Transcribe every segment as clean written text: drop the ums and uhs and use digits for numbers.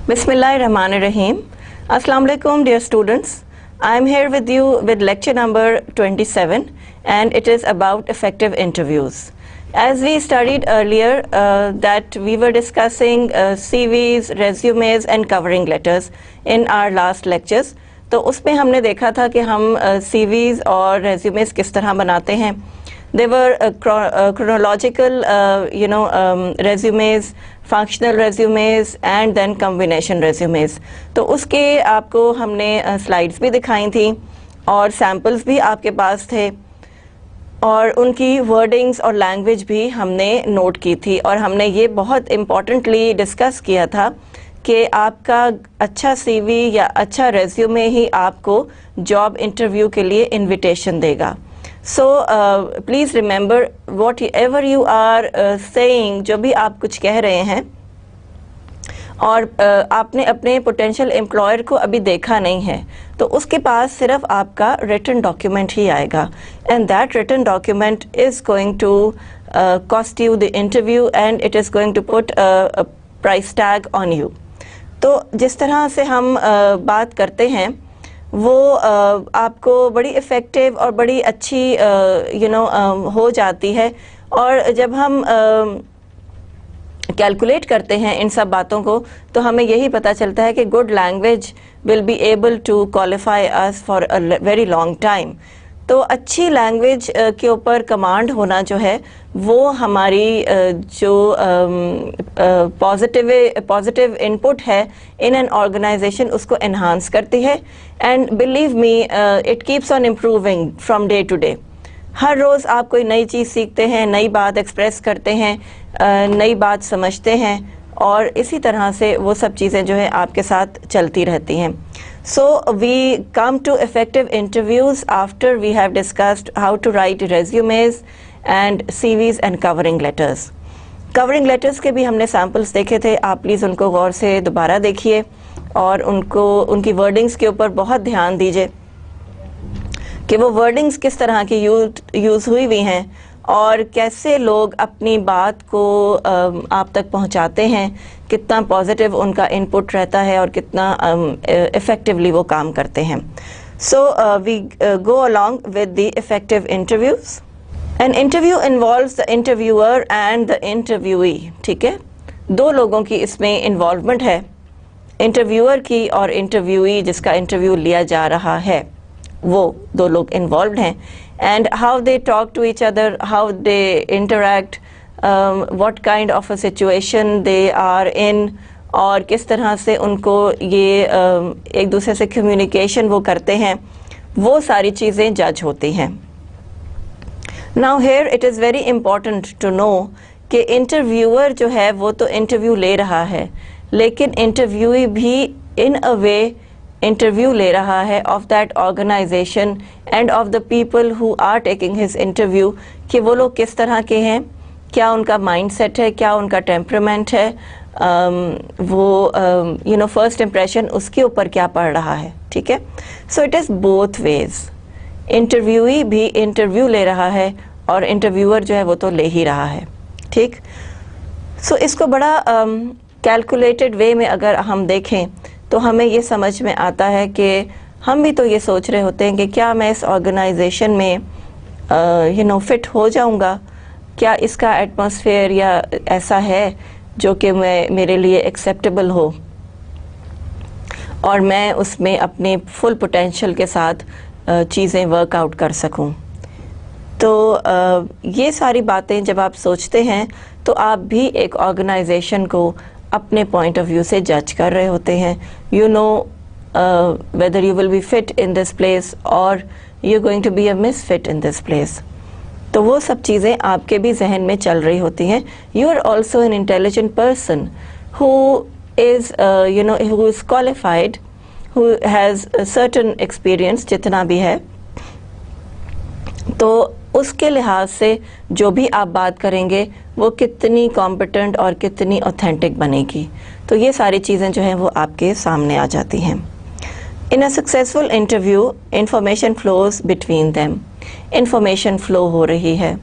Bismillahirrahmanirrahim. Assalamu alaikum, dear students. I am here with you with lecture number 27, and it is about effective interviews. As we studied earlier that we were discussing CVs, resumes and covering letters in our last lectures. تو اس میں ہم نے دیکھا تھا کہ ہم CVs اور resumes کس طرح بناتے ہیں. They were chronological, resumes, functional resumes and then combination resumes. تو اس کے آپ کو ہم نے سلائڈز بھی دکھائی تھیں اور سیمپلز بھی آپ کے پاس تھے اور ان کی ورڈنگز اور لینگویج بھی ہم نے نوٹ کی تھی اور ہم نے یہ بہت امپورٹنٹلی ڈسکس کیا تھا کہ آپ کا اچھا سی وی یا اچھا ریزیومے ہی آپ کو جاب انٹرویو کے لیے انویٹیشن دے گا. So please remember whatever you are seeing, جو بھی آپ کچھ کہہ رہے ہیں اور آپ نے اپنے پوٹینشیل امپلائر کو ابھی دیکھا نہیں ہے تو اس کے پاس صرف آپ کا ریٹن ڈاکیومنٹ ہی آئے گا، and that written document is going to cost you the interview and it is going to put price tag on you. تو جس طرح سے ہم بات کرتے ہیں وہ آپ کو بڑی افیکٹو اور بڑی اچھی ہو جاتی ہے، اور جب ہم کیلکولیٹ کرتے ہیں ان سب باتوں کو تو ہمیں یہی پتہ چلتا ہے کہ good language will be able to qualify اس for a very long time. تو اچھی لینگویج کے اوپر کمانڈ ہونا جو ہے وہ ہماری جو پازیٹیو انپٹ ہے ان این آرگنائزیشن اس کو انہانس کرتی ہے. And believe me it keeps on improving from day to day. ہر روز آپ کوئی نئی چیز سیکھتے ہیں، نئی بات ایکسپریس کرتے ہیں، نئی بات سمجھتے ہیں اور اسی طرح سے وہ سب چیزیں جو ہے آپ کے ساتھ چلتی رہتی ہیں. So we come to effective interviews after we have discussed how to write resumes and CVs and covering letters. Covering letters کے بھی ہم نے samples دیکھے تھے، آپ پلیز ان کو غور سے دوبارہ دیکھیے اور ان کی wordings کے اوپر بہت دھیان دیجیے کہ وہ wordings کس طرح کی یوز ہوئی ہوئی ہیں اور کیسے لوگ اپنی بات کو آپ تک پہنچاتے ہیں، کتنا پازیٹیو ان کا انپٹ رہتا ہے اور کتنا افیکٹولی وہ کام کرتے ہیں. سو وی گو along with the effective interviews. An interview involves the interviewer and the interviewee. ٹھیک ہے، دو لوگوں کی اس میں انوالومنٹ ہے، انٹرویور کی اور انٹرویوی جس کا انٹرویو لیا جا رہا ہے، وہ دو لوگ انوالوڈ ہیں. And how they talk to each other, how they interact, what kind of a situation they are in اور کس طرح سے ان کو یہ ایک دوسرے سے کمیونیکیشن وہ کرتے ہیں، وہ ساری چیزیں جج ہوتی ہیں. Now here it is very important to know کہ انٹرویور جو ہے وہ تو انٹرویو لے رہا ہے لیکن انٹرویوی بھی in a way انٹرویو لے رہا ہے of that organization and of the people who are taking his interview, کہ وہ لوگ کس طرح کے ہیں، کیا ان کا مائنڈ سیٹ ہے، کیا ان کا ٹیمپرامنٹ ہے، وہ فرسٹ امپریشن اس کے اوپر کیا پڑ رہا ہے. ٹھیک ہے، سو اٹ از بوتھ ویز. انٹرویوی بھی انٹرویو لے رہا ہے اور انٹرویور جو ہے وہ تو لے ہی رہا ہے. ٹھیک، سو اس کو بڑا کیلکولیٹڈ وے میں اگر ہم دیکھیں تو ہمیں یہ سمجھ میں آتا ہے کہ ہم بھی تو یہ سوچ رہے ہوتے ہیں کہ کیا میں اس آرگنائزیشن میں فٹ ہو جاؤں گا، کیا اس کا ایٹماسفیئر یا ایسا ہے جو کہ میرے لیے ایکسیپٹیبل ہو اور میں اس میں اپنے فل پوٹینشیل کے ساتھ چیزیں ورک آؤٹ کر سکوں. تو یہ ساری باتیں جب آپ سوچتے ہیں تو آپ بھی ایک آرگنائزیشن کو اپنے پوائنٹ آف ویو سے جج کر رہے ہوتے ہیں. You know whether you will be fit in this place or you're going to be a misfit in this place. تو وہ سب چیزیں آپ کے بھی ذہن میں چل رہی ہوتی ہیں. You are also an intelligent person who is who is qualified, who has a certain experience جتنا بھی ہے. تو اس کے لحاظ سے جو بھی آپ بات کریں گے وہ کتنی کمپیٹنٹ اور کتنی اوتھینٹک بنے گی. تو یہ ساری چیزیں جو ہیں وہ آپ کے سامنے آ جاتی ہیں. In a successful interview, information flows between them. Information flow ہو رہی ہے.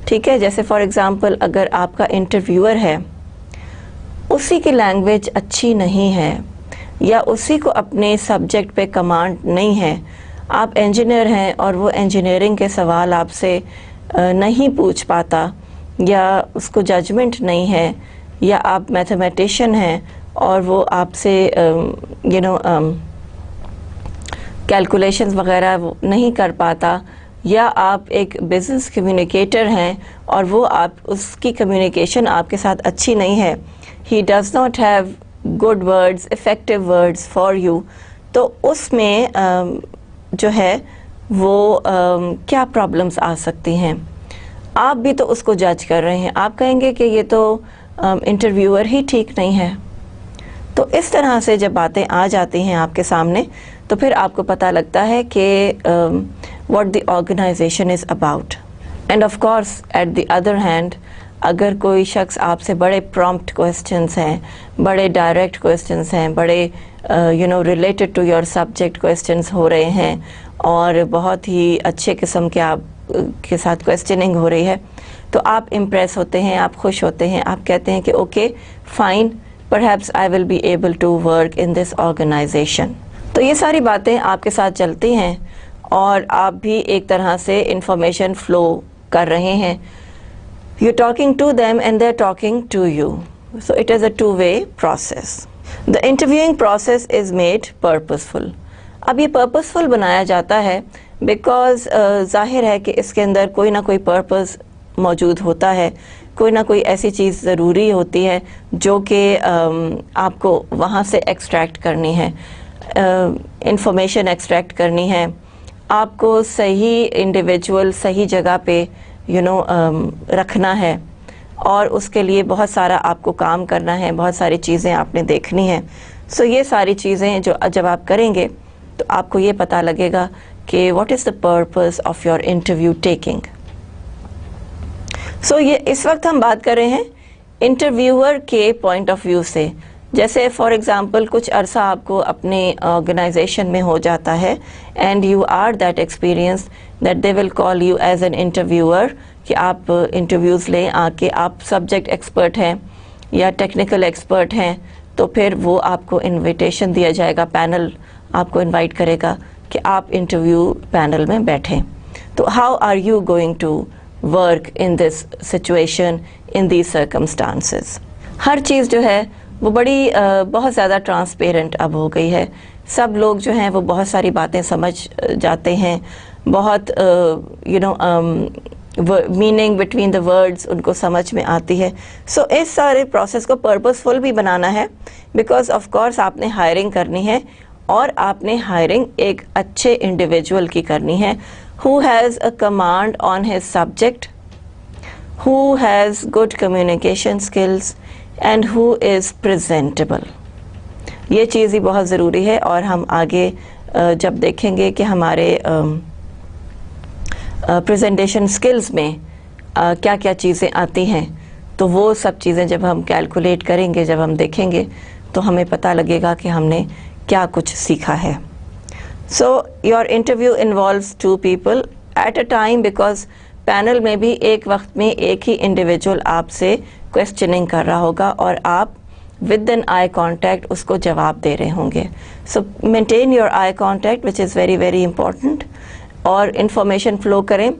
ٹھیک ہے، جیسے فار ایگزامپل اگر آپ کا انٹرویور ہے اسی کی لینگویج اچھی نہیں ہے یا اسی کو اپنے سبجیکٹ پہ کمانڈ نہیں ہے، آپ انجینئر ہیں اور وہ انجینئرنگ کے سوال آپ سے نہیں پوچھ پاتا یا اس کو ججمنٹ نہیں ہے، یا آپ میتھمیٹیشین ہیں اور وہ آپ سے کیلکولیشنز وغیرہ نہیں کر پاتا، یا آپ ایک بزنس کمیونیکیٹر ہیں اور وہ اس کی کمیونیکیشن آپ کے ساتھ اچھی نہیں ہے، he does not have good words, effective words for you, تو اس میں جو ہے وہ کیا پرابلمس آ سکتی ہیں؟ آپ بھی تو اس کو جج کر رہے ہیں، آپ کہیں گے کہ یہ تو انٹرویور ہی ٹھیک نہیں ہے۔ تو اس طرح سے جب باتیں آ جاتی ہیں آپ کے سامنے تو پھر آپ کو پتہ لگتا ہے کہ what the organization is about. And of course at the other hand اگر کوئی شخص آپ سے بڑے پرومپٹ کوسچنز ہیں، بڑے ڈائریکٹ کوسچنز ہیں، بڑے related to your subject questions ہو رہے ہیں اور بہت ہی اچھے قسم کے آپ کے ساتھ کوسچننگ ہو رہی ہے، تو آپ امپریس ہوتے ہیں، آپ خوش ہوتے ہیں، آپ کہتے ہیں کہ okay fine, perhaps I will be able to work in this organization. تو یہ ساری باتیں آپ کے ساتھ چلتی ہیں اور آپ بھی ایک طرح سے انفارمیشن فلو کر رہے ہیں. You're talking to them and they're talking to you. So it is a two-way process. The interviewing process is made purposeful. اب یہ purposeful بنایا جاتا ہے بیکاز ظاہر ہے کہ اس کے اندر کوئی نہ کوئی پرپز موجود ہوتا ہے، کوئی نہ کوئی ایسی چیز ضروری ہوتی ہے جو کہ آپ کو وہاں سے ایکسٹریکٹ کرنی ہے، انفارمیشن ایکسٹریکٹ کرنی ہے، آپ کو صحیح انڈیویجول صحیح جگہ پہ رکھنا ہے، اور اس کے لیے بہت سارا آپ کو کام کرنا ہے، بہت ساری چیزیں آپ نے دیکھنی ہیں. سو یہ ساری چیزیں جب آپ کریں گے تو آپ کو یہ پتہ لگے گا کہ what is the purpose of your interview taking. So یہ اس وقت ہم بات کر رہے ہیں انٹرویور کے پوائنٹ آف ویو سے. جیسے فار ایگزامپل کچھ عرصہ آپ کو اپنے آرگنائزیشن میں ہو جاتا ہے and you are that experience that they will call you as an interviewer کہ آپ انٹرویوز لیں آ کے، آپ سبجیکٹ ایکسپرٹ ہیں یا ٹیکنیکل ایکسپرٹ ہیں، تو پھر وہ آپ کو انویٹیشن دیا جائے گا، پینل آپ کو انوائٹ کرے گا کہ آپ انٹرویو پینل میں بیٹھیں. تو how are you going to work in this situation in these circumstances. ہر چیز جو ہے وہ بڑی بہت زیادہ ٹرانسپیرنٹ اب ہو گئی ہے. سب لوگ جو ہیں وہ بہت ساری باتیں سمجھ جاتے ہیں، بہت میننگ بٹوین دا ورڈز ان کو سمجھ میں آتی ہے. سو اس سارے پروسیس کو پرپسفل بھی بنانا ہے بیکاز آف کورس آپ نے ہائرنگ کرنی ہے، اور آپ نے ہائرنگ ایک اچھے انڈیویجول کی کرنی ہے who has a command on his subject, who has good communication skills and who is presentable. یہ چیز ہی بہت ضروری ہے، اور ہم آگے جب دیکھیں گے کہ ہمارے پریزنٹیشن سکلز میں کیا کیا چیزیں آتی ہیں، تو وہ سب چیزیں جب ہم کیلکولیٹ کریں گے، جب ہم دیکھیں گے تو ہمیں پتہ لگے گا کہ ہم نے کیا کچھ سیکھا ہے. So your interview involves two people at a time because panel میں بھی ایک وقت میں ایک ہی انڈیویجول آپ سے questioning کر رہا ہوگا اور آپ with an eye contact اس کو جواب دے رہے ہوں گے. So maintain your eye contact which is very very important, اور انفارمیشن فلو کریں،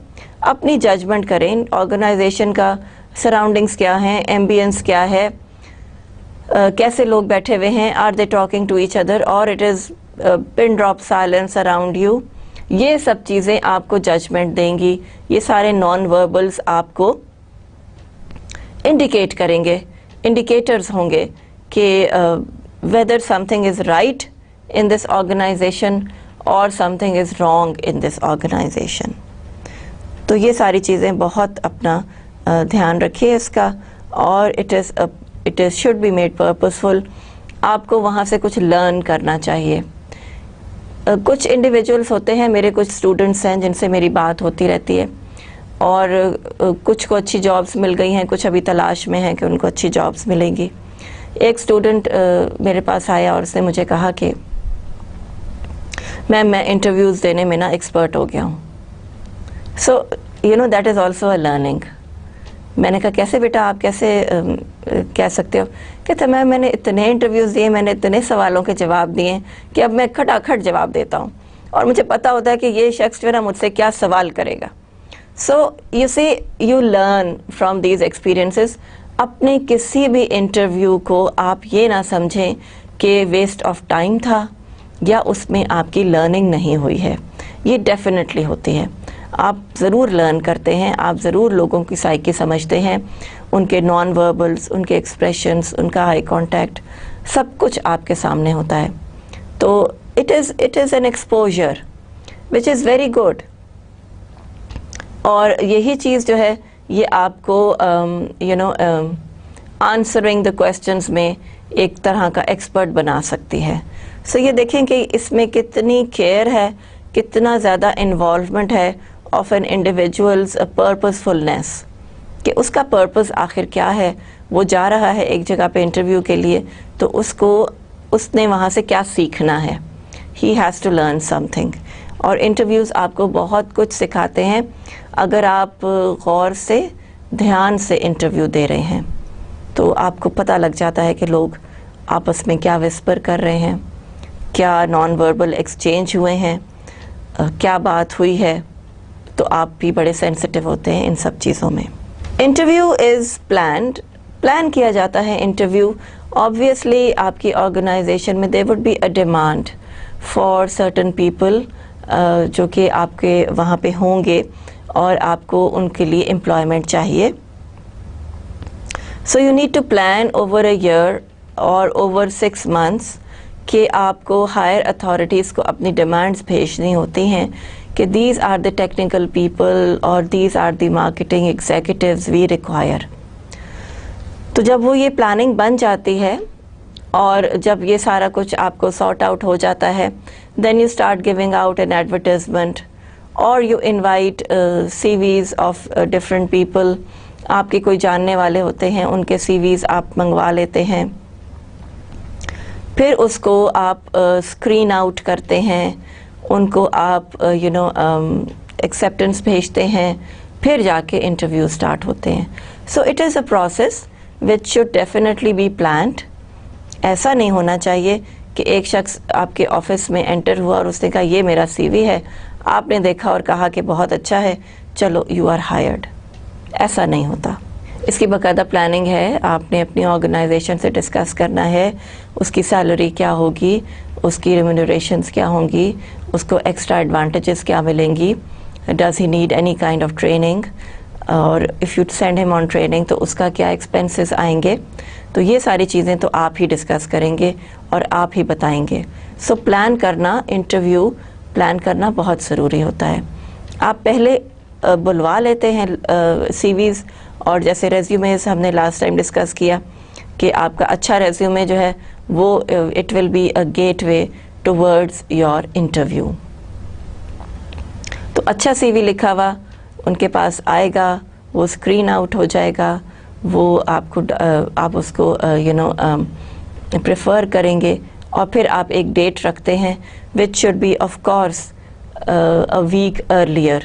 اپنی ججمنٹ کریں آرگنائزیشن کا سراؤنڈنگس کیا ہیں، ایمبینس کیا ہے، کیسے لوگ بیٹھے ہوئے ہیں، are they talking to each other اور it is pin drop silence around you. یہ سب چیزیں آپ کو ججمنٹ دیں گی. یہ سارے نان وربلز آپ کو انڈیکیٹ کریں گے، انڈیکیٹرز ہوں گے کہ whether something is right in this organization or something is wrong in this organization. تو یہ ساری چیزیں بہت اپنا دھیان رکھیے اس کا، اور it should be made purposeful. آپ کو وہاں سے کچھ لرن کرنا چاہیے. کچھ انڈیویجولس ہوتے ہیں، میرے کچھ اسٹوڈنٹس ہیں جن سے میری بات ہوتی رہتی ہے، اور کچھ کو اچھی جابس مل گئی ہیں، کچھ ابھی تلاش میں ہیں کہ ان کو اچھی جابس ملیں گی. ایک اسٹوڈنٹ میرے پاس آیا اور اس نے مجھے کہا کہ میں انٹرویوز دینے میں نا ایکسپرٹ ہو گیا ہوں. So that is also a learning. میں نے کہا کیسے بیٹا، آپ کیسے کہہ سکتے ہو کہتے میں نے اتنے انٹرویوز دیے, میں نے اتنے سوالوں کے جواب دیے کہ اب میں کھٹاکھٹ جواب دیتا ہوں اور مجھے پتہ ہوتا ہے کہ یہ شخص جو ہے نا مجھ سے کیا سوال کرے گا. So you see you learn from these experiences. اپنے کسی بھی انٹرویو کو آپ یہ نہ سمجھیں کہ ویسٹ آف ٹائم تھا یا اس میں آپ کی لرننگ نہیں ہوئی ہے. یہ ڈیفینیٹلی ہوتی ہے. آپ ضرور لرن کرتے ہیں, آپ ضرور لوگوں کی سائیکی سمجھتے ہیں, ان کے نان وربلز, ان کے ایکسپریشنز, ان کا آئی کانٹیکٹ, سب کچھ آپ کے سامنے ہوتا ہے. تو it is an exposure which is very good. اور یہی چیز جو ہے یہ آپ کو آنسرنگ دا کویسچنز میں ایک طرح کا ایکسپرٹ بنا سکتی ہے. سو یہ دیکھیں کہ اس میں کتنی کیئر ہے, کتنا زیادہ انوالومنٹ ہے آف این انڈیویجولز پرپزفلنیس, کہ اس کا پرپز آخر کیا ہے. وہ جا رہا ہے ایک جگہ پہ انٹرویو کے لیے, تو اس نے وہاں سے کیا سیکھنا ہے. He has to learn something. اور انٹرویوز آپ کو بہت کچھ سکھاتے ہیں اگر آپ غور سے دھیان سے انٹرویو دے رہے ہیں, تو آپ کو پتہ لگ جاتا ہے کہ لوگ آپس میں کیا وسپر کر رہے ہیں, کیا نان وربل ایکسچینج ہوئے ہیں, کیا بات ہوئی ہے. تو آپ بھی بڑے سینسٹیو ہوتے ہیں ان سب چیزوں میں. انٹرویو از پلانڈ, پلان کیا جاتا ہے انٹرویو. آبویسلی آپ کی آرگنائزیشن میں there would be a demand for certain people جو کہ آپ کے وہاں پہ ہوں گے اور آپ کو ان کے لیے امپلائمنٹ چاہیے. So you need to plan over a year اور اوور 6 months کہ آپ کو ہائر اتھارٹیز کو اپنی ڈیمانڈز بھیجنی ہوتی ہیں کہ these are the technical people اور these are the marketing executives we require. تو جب وہ یہ پلاننگ بن جاتی ہے اور جب یہ سارا کچھ آپ کو سارٹ آؤٹ ہو جاتا ہے, then you start giving out an advertisement اور you invite CVs of different people. آپ کے کوئی جاننے والے ہوتے ہیں, ان کے سی ویز آپ منگوا لیتے ہیں, پھر اس کو آپ اسکرین آؤٹ کرتے ہیں, ان کو آپ ایکسیپٹنس بھیجتے ہیں, پھر جا کے انٹرویو اسٹارٹ ہوتے ہیں. سو it is a process which should definitely be planned. ایسا نہیں ہونا چاہیے کہ ایک شخص آپ کے آفس میں انٹر ہوا اور اس نے کہا یہ میرا سی وی ہے, آپ نے دیکھا اور کہا کہ بہت اچھا ہے, چلو یو آر ہائرڈ. ایسا نہیں ہوتا. اس کی باقاعدہ پلاننگ ہے. آپ نے اپنی آرگنائزیشن سے ڈسکس کرنا ہے اس کی سیلری کیا ہوگی, اس کی ریمونریشنز کیا ہوں گی, اس کو ایکسٹرا ایڈوانٹیجز کیا ملیں گی, does he need any kind of training, اور اف یو سینڈ ہم آن ٹریننگ تو اس کا کیا ایکسپینسز آئیں گے. تو یہ ساری چیزیں تو آپ ہی ڈسکس کریں گے اور آپ ہی بتائیں گے. سو پلان کرنا, انٹرویو پلان کرنا بہت ضروری ہوتا ہے. آپ پہلے بلوا لیتے ہیں سی ویز, اور جیسے ریزیومیز ہم نے لاسٹ ٹائم ڈسکس کیا کہ آپ کا اچھا ریزیومے جو ہے وہ it will be a gateway towards your interview. تو اچھا سی وی لکھا ہوا ان کے پاس آئے گا, وہ اسکرین آؤٹ ہو جائے گا, وہ آپ اس کو پریفر کریں گے, اور پھر آپ ایک ڈیٹ رکھتے ہیں which should be of course a week earlier,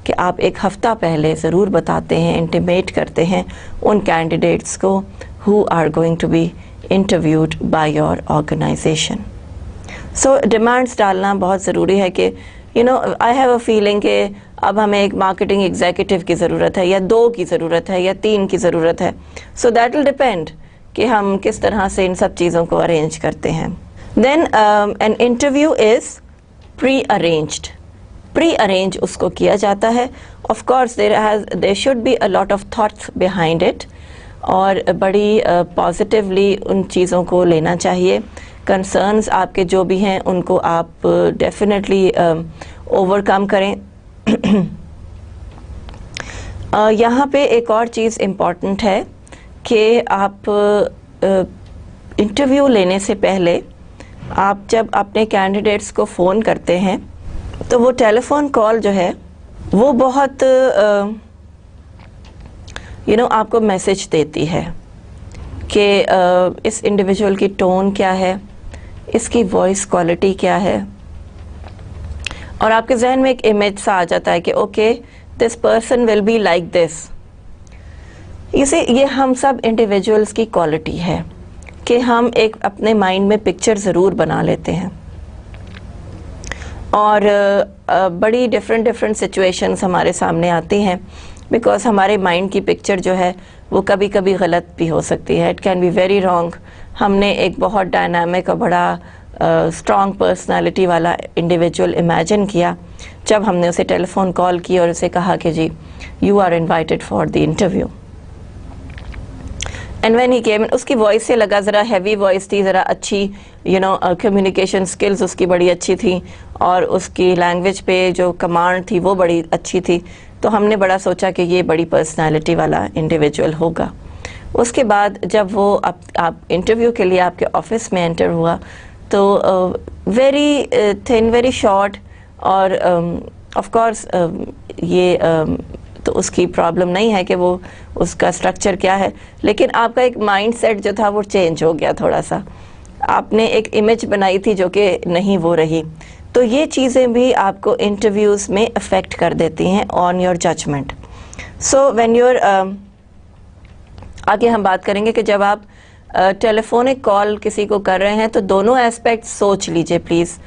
کہ آپ ایک ہفتہ پہلے ضرور بتاتے ہیں, انٹیمیٹ کرتے ہیں ان کینڈیڈیٹس کو who are going to be interviewed by your organization. So demands ڈالنا بہت ضروری ہے کہ I have a feeling کہ اب ہمیں ایک مارکیٹنگ ایگزیکٹو کی ضرورت ہے, یا 2 کی ضرورت ہے, یا 3 کی ضرورت ہے. سو دیٹ ول ڈپینڈ کہ ہم کس طرح سے ان سب چیزوں کو ارینج کرتے ہیں. Then an interview is pre arranged. Pre arrange اس کو کیا جاتا ہے. Of course there should be a lot of thoughts behind it, اور بڑی پازیٹیولی ان چیزوں کو لینا چاہیے. کنسرنز آپ کے جو بھی ہیں ان کو آپ ڈیفینیٹلی اوور کم کریں. یہاں پہ ایک اور چیز امپورٹنٹ ہے کہ آپ انٹرویو لینے سے پہلے آپ جب اپنے کینڈیڈیٹس کو فون کرتے ہیں تو وہ ٹیلی فون کال جو ہے وہ بہت آپ کو میسج دیتی ہے کہ اس انڈیویجول کی ٹون کیا ہے, اس کی وائس کوالٹی کیا ہے, اور آپ کے ذہن میں ایک امیج سا آ جاتا ہے کہ okay this person will be like this. اسے یہ ہم سب انڈیویجولس کی کوالٹی ہے کہ ہم ایک اپنے مائنڈ میں پکچر ضرور بنا لیتے ہیں اور بڑی ڈفرینٹ سچویشنز ہمارے سامنے آتی ہیں بیکاز ہمارے مائنڈ کی پکچر جو ہے وہ کبھی کبھی غلط بھی ہو سکتی ہے. It can be very wrong. ہم نے ایک بہت ڈائنامک اور بڑا اسٹرانگ پرسنالٹی والا انڈیویجول امیجن کیا جب ہم نے اسے ٹیلی فون کال کی اور اسے کہا کہ جی you are invited for the interview. And when he came اس کی وائس سے لگا ذرا ہیوی وائس تھی, ذرا اچھی کمیونیکیشن اسکلز اس کی بڑی اچھی تھی اور اس کی لینگویج پہ جو کمانڈ تھی وہ بڑی اچھی تھی. تو ہم نے بڑا سوچا کہ یہ بڑی پرسنالٹی والا انڈیویجول ہوگا. اس کے بعد جب وہ آپ انٹرویو کے لیے آپ کے آفس میں انٹر ہوا تو ویری تھن, ویری شارٹ, اور آف کورس یہ تو اس کی پرابلم نہیں ہے کہ وہ اس کا اسٹرکچر کیا ہے, لیکن آپ کا ایک مائنڈ سیٹ جو تھا وہ چینج ہو گیا تھوڑا سا. آپ نے ایک امیج بنائی تھی جو کہ نہیں وہ رہی. تو یہ چیزیں بھی آپ کو انٹرویوز میں افیکٹ کر دیتی ہیں on your judgement. So when your آگے ہم بات کریں گے کہ جب آپ ٹیلی فونک کال کسی کو کر رہے ہیں تو دونوں ایسپیکٹ سوچ لیجئے please.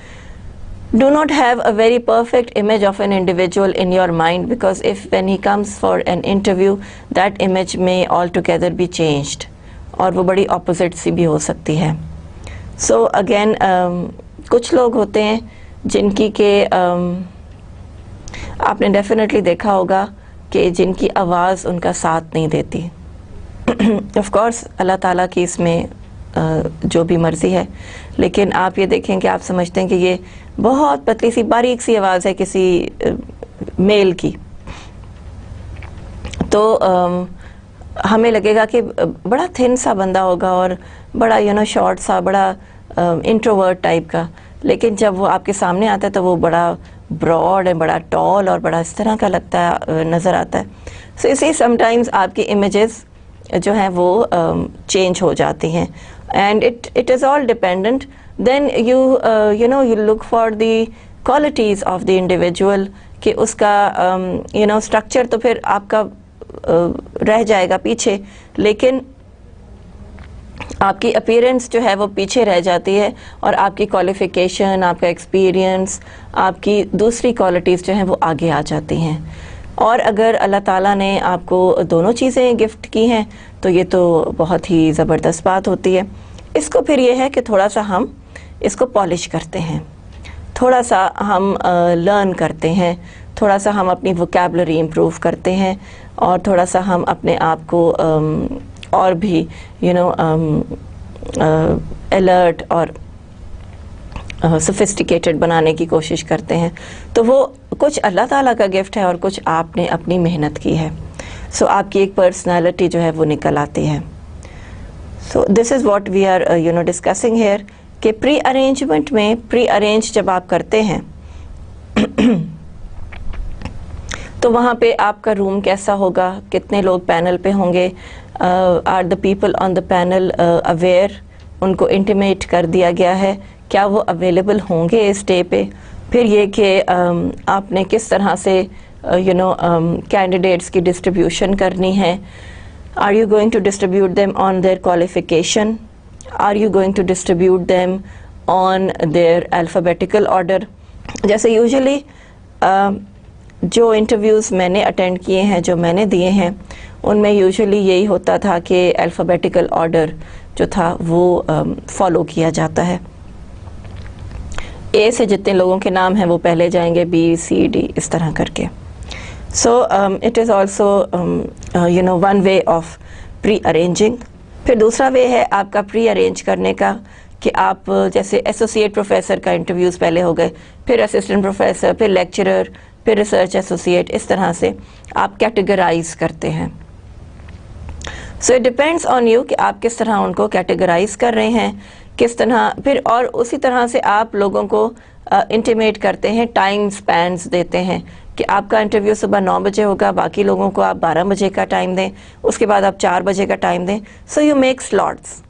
Do not have a very perfect image of an individual in your mind because if when he comes for an interview that image may altogether be changed اور وہ بڑی opposite سی بھی ہو سکتی ہے. So again کچھ لوگ ہوتے ہیں جن کی کہ آپ نے ڈیفینیٹلی دیکھا ہوگا کہ جن کی آواز ان کا ساتھ نہیں دیتی. آف کورس اللہ تعالیٰ کی اس میں جو بھی مرضی ہے, لیکن آپ یہ دیکھیں کہ آپ سمجھتے ہیں کہ یہ بہت پتلی سی باریک سی آواز ہے کسی میل کی, تو ہمیں لگے گا کہ بڑا تھن سا بندہ ہوگا اور بڑا شارٹ سا, بڑا انٹروورٹ ٹائپ کا, لیکن جب وہ آپ کے سامنے آتا ہے تو وہ بڑا براڈ ہے, بڑا ٹال اور بڑا اس طرح کا لگتا ہے, نظر آتا ہے. سو اسی سم ٹائمز آپ کی امیجز جو ہیں وہ چینج ہو جاتی ہیں. And it is all dependent. Then you look for the qualities of the individual کہ اس کا اسٹرکچر تو پھر آپ کا رہ جائے گا پیچھے, لیکن آپ کی اپیرنس جو ہے وہ پیچھے رہ جاتی ہے اور آپ کی کوالیفیکیشن, آپ کا ایکسپیرینس, آپ کی دوسری کوالٹیز جو ہیں وہ آگے آ جاتی ہیں. اور اگر اللہ تعالیٰ نے آپ کو دونوں چیزیں گفٹ کی ہیں تو یہ تو بہت ہی زبردست بات ہوتی ہے. اس کو پھر یہ ہے کہ تھوڑا سا ہم اس کو پالش کرتے ہیں, تھوڑا سا ہم لرن کرتے ہیں, تھوڑا سا ہم اپنی ووکیبلری امپروو کرتے ہیں, اور تھوڑا سا ہم اپنے آپ کو اور بھی الرٹ اور سوفسٹیکیٹڈ بنانے کی کوشش کرتے ہیں. تو وہ کچھ اللہ تعالیٰ کا گفٹ ہے اور کچھ آپ نے اپنی محنت کی ہے. سو آپ کی ایک پرسنالٹی جو ہے وہ نکل آتی ہے. So this is what we are discussing here کہ پری ارینجمنٹ میں, پری ارینج جب آپ کرتے ہیں تو وہاں پہ آپ کا روم کیسا ہوگا, کتنے لوگ پینل پہ ہوں گے, are the people on the panel aware, ان کو انٹیمیٹ کر دیا گیا ہے, کیا وہ اویلیبل ہوں گے اس ڈے پہ. پھر یہ کہ آپ نے کس طرح سے کینڈیڈیٹس کی ڈسٹریبیوشن کرنی ہے. Are you going to distribute them on their qualification, are you going to distribute them on their alphabetical order. جیسے یوزلی جو انٹرویوز میں نے اٹینڈ کیے ہیں, جو میں نے دیے ہیں, ان میں یوزلی یہی ہوتا تھا کہ الفابیٹیکل آرڈر جو تھا وہ فالو کیا جاتا ہے. اے سے جتنے لوگوں کے نام ہیں وہ پہلے جائیں گے, بی سی ڈی اس طرح کر کے. So it is also one way of pre arranging. پھر دوسرا وے ہے آپ کا پری ارینج کرنے کا کہ آپ جیسے ایسوسیٹ پروفیسر کا انٹرویوز پہلے ہو گئے, پھر اسسٹنٹ پروفیسر, پھر لیکچرر, پھر ریسرچ ایسوسیٹ, اس طرح سے آپ کیٹیگرائز کرتے ہیں. So it depends on you کہ آپ کس طرح ان کو کیٹیگرائز کر رہے ہیں, کس طرح پھر, اور اسی طرح سے آپ لوگوں کو انٹیمیٹ کرتے ہیں, ٹائم سپینز دیتے ہیں کہ آپ کا انٹرویو صبح 9 بجے ہوگا, باقی لوگوں کو آپ 12 بجے کا ٹائم دیں, اس کے بعد آپ 4 بجے کا ٹائم دیں. So you make slots.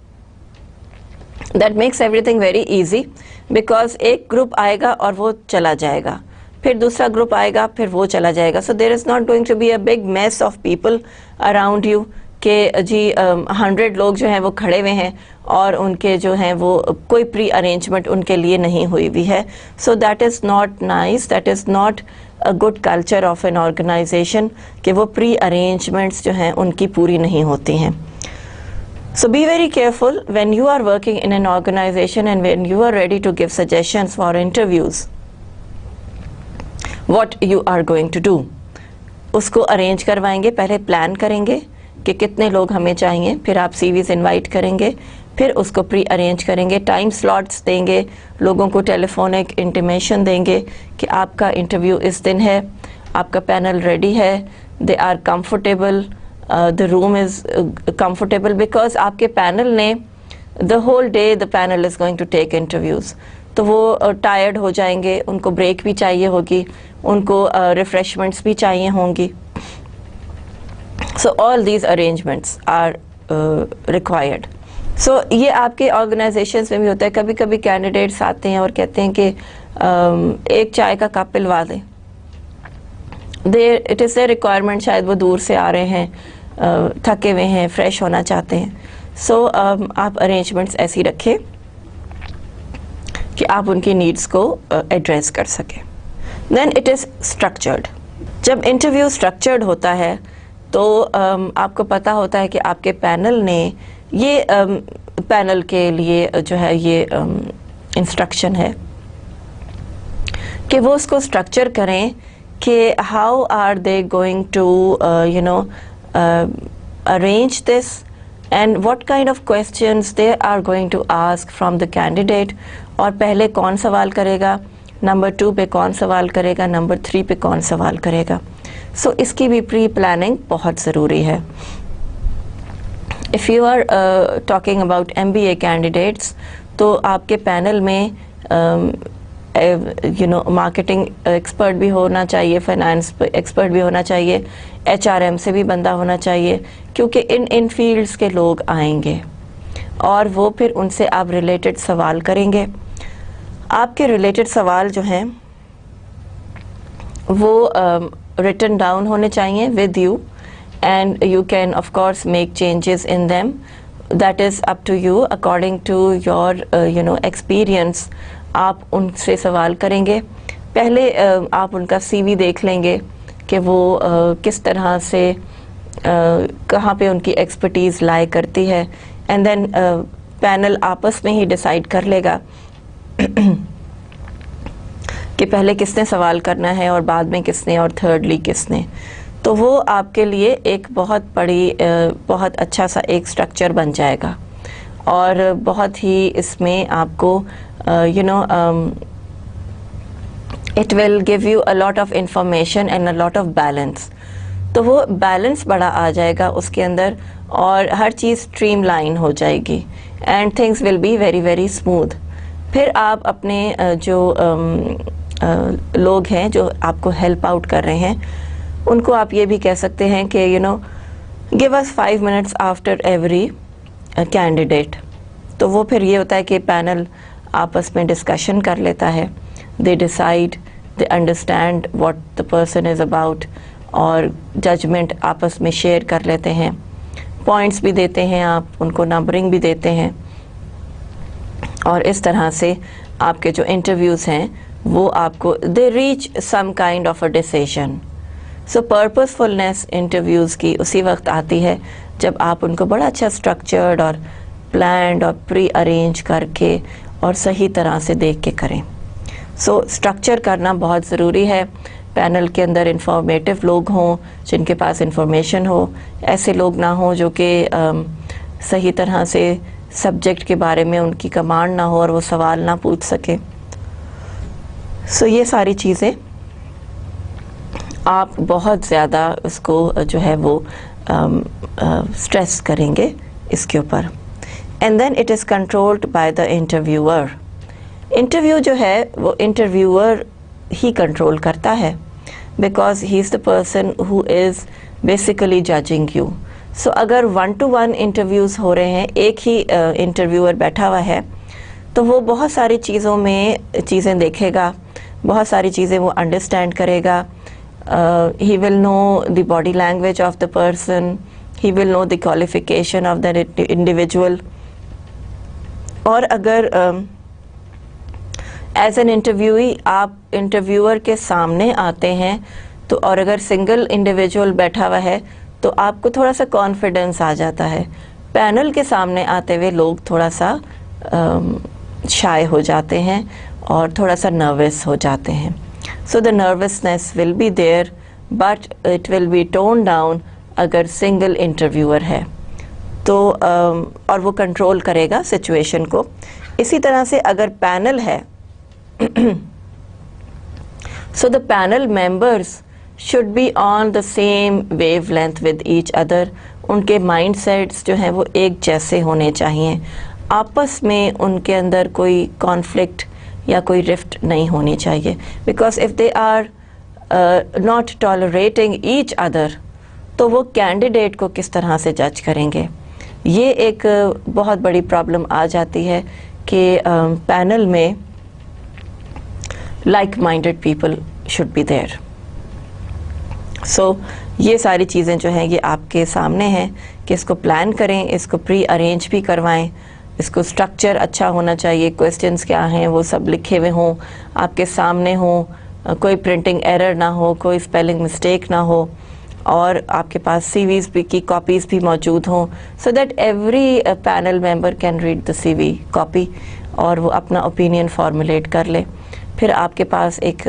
That makes every thing very easy because ایک گروپ آئے گا اور وہ چلا جائے گا, پھر دوسرا گروپ آئے گا, پھر وہ چلا جائے گا. So there is not going to be a big mess of people around you کہ جی 100 لوگ جو ہیں وہ کھڑے ہوئے ہیں اور ان کے جو ہیں وہ کوئی پری ارینجمنٹ ان کے لیے نہیں ہوئی بھی ہے. So that is not nice, that is not a good culture of an organization کہ وہ پری ارینجمنٹس جو ہیں ان کی پوری نہیں ہوتی ہیں. So be very careful when you are working in an organization and when you are ready to give suggestions for interviews, what you are going to do. اس کو ارینج کروائیں گے, پہلے پلان کریں گے کہ کتنے لوگ ہمیں چاہیے, پھر آپ سی ویز انوائٹ کریں گے, پھر اس کو پری ارینج کریں گے, ٹائم سلاٹس دیں گے, لوگوں کو ٹیلی فونک انٹیمیشن دیں گے کہ آپ کا انٹرویو اس دن ہے, آپ کا پینل ریڈی ہے, they are comfortable, the room is comfortable, because آپ کے پینل نے the whole day the panel is going to take interviews. تو وہ ٹائرڈ ہو جائیں گے, ان کو بریک بھی چاہیے ہوگی, ان کو ریفریشمنٹس بھی چاہیے ہوں گی. So all these arrangements are required. So یہ آپ کے آرگنائزیشنز میں بھی ہوتا ہے. کبھی کبھی کینڈیڈیٹس آتے ہیں اور کہتے ہیں کہ ایک چائے کا کپ پلوا دیں. اٹ از اے ریکوائرمنٹ, شاید وہ دور سے آ رہے ہیں, تھکے ہوئے ہیں, فریش ہونا چاہتے ہیں. سو آپ ارینجمنٹس ایسی رکھیں کہ آپ ان کی نیڈس کو ایڈریس کر سکیں. Then it is structured. جب انٹرویو اسٹرکچرڈ ہوتا ہے تو آپ کو پتہ ہوتا ہے کہ آپ کے پینل نے یہ پینل کے لیے جو ہے یہ انسٹرکشن ہے کہ وہ اس کو اسٹرکچر کریں کہ how are they going to arrange this and what kind of questions they are going to ask from the candidate. اور پہلے کون سوال کرے گا, نمبر 2 پہ کون سوال کرے گا, نمبر 3 پہ کون سوال کرے گا. سو اس کی بھی پری پلاننگ بہت ضروری ہے. if you are talking about MBA candidates تو آپ کے پینل میں مارکیٹنگ ایکسپرٹ بھی ہونا چاہیے, فائنانس ایکسپرٹ بھی ہونا چاہیے, HRM سے بھی بندہ ہونا چاہیے, کیونکہ ان فیلڈز کے لوگ آئیں گے اور وہ پھر ان سے آپ ریلیٹڈ سوال کریں گے. آپ کے ریلیٹڈ سوال جو ہیں وہ ریٹن ڈاؤن ہونے چاہیے with you, and you can of course make changes in them. That is up to you, according to your experience آپ ان سے سوال کریں گے. پہلے آپ ان کا سی وی دیکھ لیں گے کہ وہ کس طرح سے کہاں پہ ان کی ایکسپرٹیز لائے کرتی ہے, اینڈ دین پینل آپس میں ہی ڈیسائیڈ کر لے گا کہ پہلے کس نے سوال کرنا ہے اور بعد میں کس نے اور تھرڈلی کس نے. تو وہ آپ کے لیے ایک بہت اچھا سا ایک اسٹرکچر بن جائے گا, اور بہت ہی اس میں آپ کو it will give you a lot of information and a lot of balance. تو وہ بیلنس بڑا آ جائے گا اس کے اندر, اور ہر چیز اسٹریم لائن ہو جائے گی, and things will be very very smooth. پھر آپ اپنے جو لوگ ہیں جو آپ کو ہیلپ آؤٹ کر رہے ہیں ان کو آپ یہ بھی کہہ سکتے ہیں کہ give us 5 minutes after every candidate. تو وہ پھر یہ ہوتا ہے کہ پینل آپس میں ڈسکشن کر لیتا ہے, they decide, they understand what the person is about, اور ججمنٹ آپس میں شیئر کر لیتے ہیں, پوائنٹس بھی دیتے ہیں, آپ ان کو نمبرنگ بھی دیتے ہیں, اور اس طرح سے آپ کے جو انٹرویوز ہیں وہ آپ کو they reach some kind of a decision. So purposefulness interviews کی اسی وقت آتی ہے جب آپ ان کو بڑا اچھا اسٹرکچرڈ اور پلانڈ اور پری ارینج کر کے اور صحیح طرح سے دیکھ کے کریں. سو اسٹرکچر کرنا بہت ضروری ہے. پینل کے اندر انفارمیٹیو لوگ ہوں جن کے پاس انفارمیشن ہو, ایسے لوگ نہ ہوں جو کہ صحیح طرح سے سبجیکٹ کے بارے میں ان کی کمانڈ نہ ہو اور وہ سوال نہ پوچھ سکے. سو یہ ساری چیزیں آپ بہت زیادہ اس کو جو ہے وہ اسٹریس کریں گے اس کے اوپر. And then it is controlled by the interviewer. Interview جو ہے وہ انٹرویور ہی کنٹرول کرتا ہے, because he is the person who is basically judging you. So اگر 1-to-1 انٹرویوز ہو رہے ہیں, ایک ہی انٹرویور بیٹھا ہوا ہے, تو وہ بہت ساری چیزوں میں چیزیں دیکھے گا, بہت ساری چیزیں وہ انڈرسٹینڈ کرے گا. He will know the body language of the person, he will know the qualification of that individual. اور اگر ایز این انٹرویوئی آپ انٹرویور کے سامنے آتے ہیں تو اور اگر سنگل انڈیویجول بیٹھا ہوا ہے تو آپ کو تھوڑا سا کانفیڈنس آ جاتا ہے. پینل کے سامنے آتے ہوئے لوگ تھوڑا سا شائع ہو جاتے ہیں اور تھوڑا سا نروس ہو جاتے ہیں. So the nervousness will be there but it will be tone down اگر سنگل انٹرویور ہے تو اور وہ کنٹرول کرے گا سچویشن کو. اسی طرح سے اگر پینل ہے so the panel members should be on the same wavelength with each other. ان کے مائنڈ سیٹس جو ہیں وہ ایک جیسے ہونے چاہیے. آپس میں ان کے اندر کوئی کانفلکٹ یا کوئی رفٹ نہیں ہونی چاہیے. Because if they are not tolerating each other تو وہ کینڈیڈیٹ کو کس طرح سے جج کریں گے. یہ ایک بہت بڑی پرابلم آ جاتی ہے کہ پینل میں like minded people should be there. سو یہ ساری چیزیں جو ہیں یہ آپ کے سامنے ہیں کہ اس کو پلان کریں, اس کو پری ارینج بھی کروائیں, اس کو اسٹرکچر اچھا ہونا چاہیے, کویسچنس کیا ہیں وہ سب لکھے ہوئے ہوں, آپ کے سامنے ہوں, کوئی پرنٹنگ ایرر نہ ہو, کوئی اسپیلنگ مسٹیک نہ ہو, اور آپ کے پاس سی ویز بھی کی کاپیز بھی موجود ہوں so that every panel member can read the CV وی کاپی اور وہ اپنا اوپینین فارمولیٹ کر لے. پھر آپ کے پاس ایک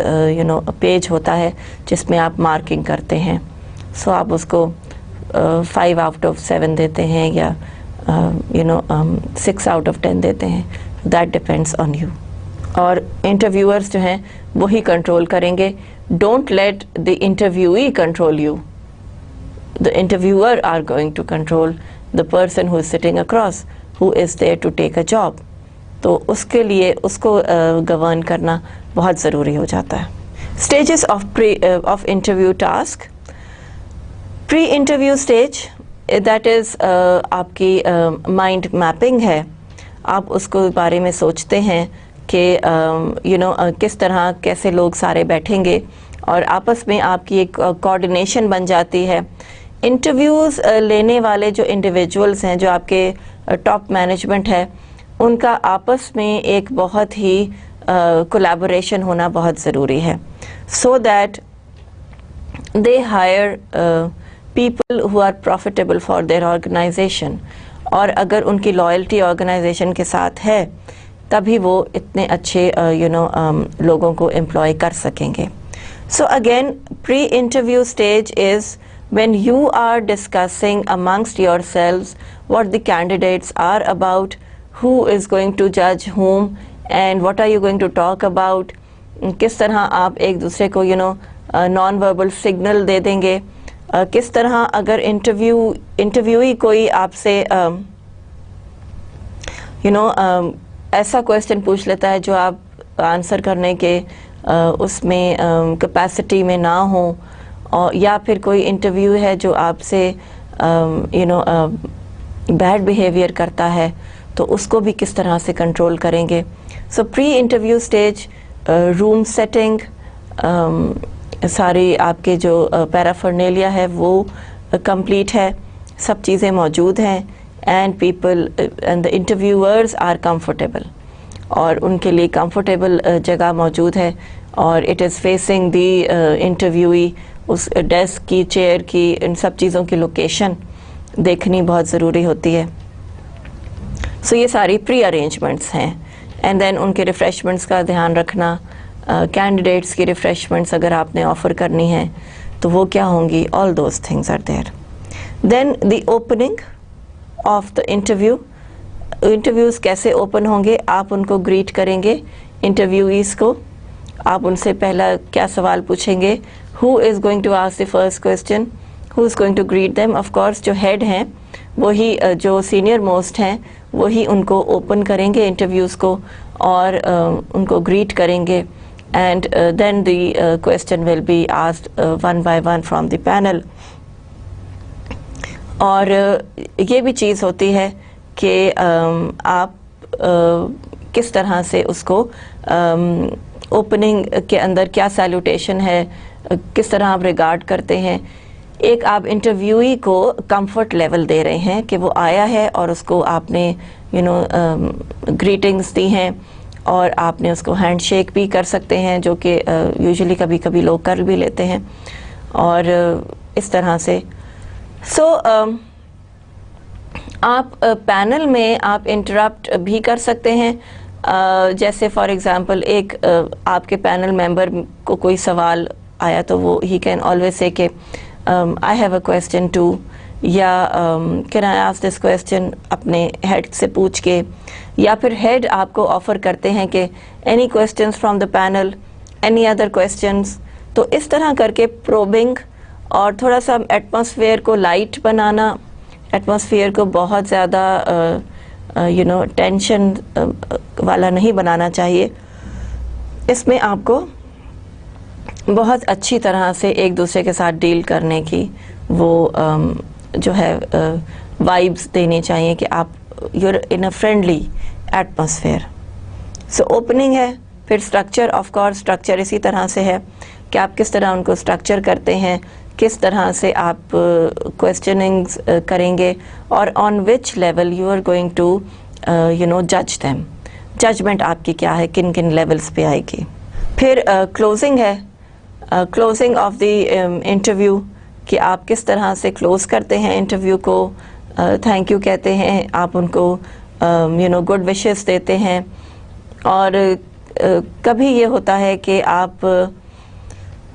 پیج ہوتا ہے جس میں آپ مارکنگ کرتے ہیں. سو آپ اس کو 5 out of 7 دیتے ہیں یا 6 out of 10 دیتے ہیں. That depends on you. اور انٹرویورس جو ہیں وہی کنٹرول کریں گے. Don't let the interviewee control you. The interviewer are going to control the person who is sitting across, who is there to take a job. تو اس کے لیے اس کو گورن کرنا بہت ضروری ہو جاتا ہے. Stages of interview task. Pre-interview stage, that is آپ کی مائنڈ میپنگ ہے. آپ اس کو بارے میں سوچتے ہیں کہ کس طرح کیسے لوگ سارے بیٹھیں گے اور آپس میں آپ کی ایک کوآرڈینیشن بن جاتی ہے. انٹرویوز لینے والے جو انڈیویجولز ہیں جو آپ کے ٹاپ مینجمنٹ ہے ان کا آپس میں ایک بہت ہی کولیبوریشن ہونا بہت ضروری ہے so that they hire people who are profitable for their organization. اور اگر ان کی لائلٹی آرگنائزیشن کے ساتھ ہے تبھی وہ اتنے اچھے لوگوں کو امپلائی کر سکیں گے. So again pre interview stage is when you are discussing amongst yourselves what the candidates are about, who is going to judge whom and what are you going to talk about. کس طرح آپ ایک دوسرے کو non verbal signal دے دیں گے. کس طرح اگر انٹرویوئی کوئی آپ سے ایسا کویسچن پوچھ لیتا ہے جو آپ آنسر کرنے کے اس میں کیپیسٹی میں نہ ہوں, اور یا پھر کوئی انٹرویو ہے جو آپ سے بیڈ بیہیویئر کرتا ہے تو اس کو بھی کس طرح سے کنٹرول کریں گے. سو پری انٹرویو اسٹیج روم سیٹنگ, ساری آپ کے جو پیرافرنیلیا ہے وہ کمپلیٹ ہے, سب چیزیں موجود ہیں and people and the interviewers are comfortable, اور ان کے لیے کمفرٹیبل جگہ موجود ہے اور it is facing the interviewee. اس ڈیسک کی, چیئر کی, ان سب چیزوں کی لوکیشن دیکھنی بہت ضروری ہوتی ہے. سو یہ ساری پری ارینجمنٹس ہیں. اینڈ دین ان کے ریفریشمنٹس کا دھیان رکھنا, کینڈیڈیٹس کی ریفریشمنٹس اگر آپ نے آفر کرنی ہیں تو وہ کیا ہوں گی, all those things are there. Then the opening of the interview. Interviews کیسے اوپن ہوں گے, آپ ان کو گریٹ کریں گے انٹرویویز کو. آپ ان سے پہلا کیا سوال پوچھیں گے, who is going to ask the first question, who is going to greet them. of course جو ہیڈ ہیں وہی جو سینئر موسٹ ہیں وہی ان کو اوپن کریں گے انٹرویوز کو اور ان کو گریٹ کریں گے. And then the question will be asked one by one from the panel. اور یہ بھی چیز ہوتی ہے کہ آپ کس طرح سے اس کو اوپننگ کے اندر کیا سیلوٹیشن ہے, کس طرح آپ ریگارڈ کرتے ہیں. ایک آپ انٹرویوئی کو کمفرٹ لیول دے رہے ہیں کہ وہ آیا ہے اور اس کو آپ نے گریٹنگز دی ہیں اور آپ نے اس کو ہینڈ شیک بھی کر سکتے ہیں، جو کہ یوزلی کبھی کبھی لوگ کر بھی لیتے ہیں، اور اس طرح سے آپ پینل میں آپ انٹرپٹ بھی کر سکتے ہیں. جیسے فار ایگزامپل ایک آپ کے پینل ممبر کو کوئی سوال آیا تو وہ ہی کین آلویز سے کہ I have a question too, یا can I ask this question اپنے ہیڈ سے پوچھ کے، یا پھر ہیڈ آپ کو آفر کرتے ہیں کہ any questions from the panel, any other questions. تو اس طرح کر کے پروبنگ اور تھوڑا سا ایٹماسفیئر کو لائٹ بنانا، ایٹماسفیئر کو بہت زیادہ ٹینشن والا نہیں بنانا چاہیے. اس میں آپ کو بہت اچھی طرح سے ایک دوسرے کے ساتھ ڈیل کرنے کی وہ جو ہے وائبس دینی چاہیے کہ آپ your in a friendly atmosphere. So opening ہے، پھر اسٹرکچر، آف کورس اسٹرکچر اسی طرح سے ہے کہ آپ کس طرح ان کو اسٹرکچر کرتے ہیں، کس طرح سے آپ کویسچننگز کریں گے، اور on which level you are going to جج دیم. ججمنٹ آپ کی کیا ہے، کن کن لیولز پہ آئے گی. پھر کلوزنگ ہے، کلوزنگ آف دی انٹرویو، کہ آپ کس طرح سے کلوز کرتے ہیں انٹرویو کو. تھینک یو کہتے ہیں آپ ان کو، گڈ وشز دیتے ہیں. اور کبھی یہ ہوتا ہے کہ آپ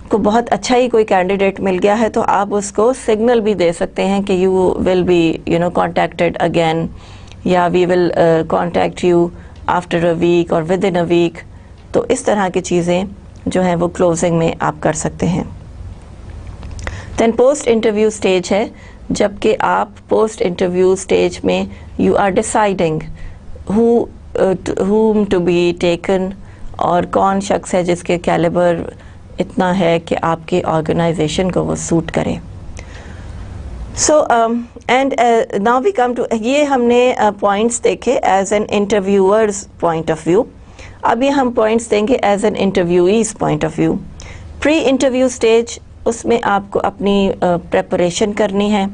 کو بہت اچھا ہی کوئی کینڈیڈیٹ مل گیا ہے تو آپ اس کو سگنل بھی دے سکتے ہیں کہ you will be contacted again, یا we will contact you after a week اور ود ان اے ویک. تو اس طرح کی چیزیں جو ہیں وہ کلوزنگ میں آپ کر سکتے ہیں. دین پوسٹ انٹرویو اسٹیج ہے، جب کہ آپ پوسٹ انٹرویو اسٹیج میں you are deciding whom to be taken، اور کون شخص ہے جس کے کیلیبر اتنا ہے کہ آپ کے آرگنائزیشن کو وہ سوٹ کرے. So and now we come to, یہ ہم نے پوائنٹس دیکھے as an interviewer's point of view. ابھی ہم پوائنٹس دیں گے as an interviewee's point of view. Pre interview stage, اس میں آپ کو اپنی پریپریشن کرنی ہے،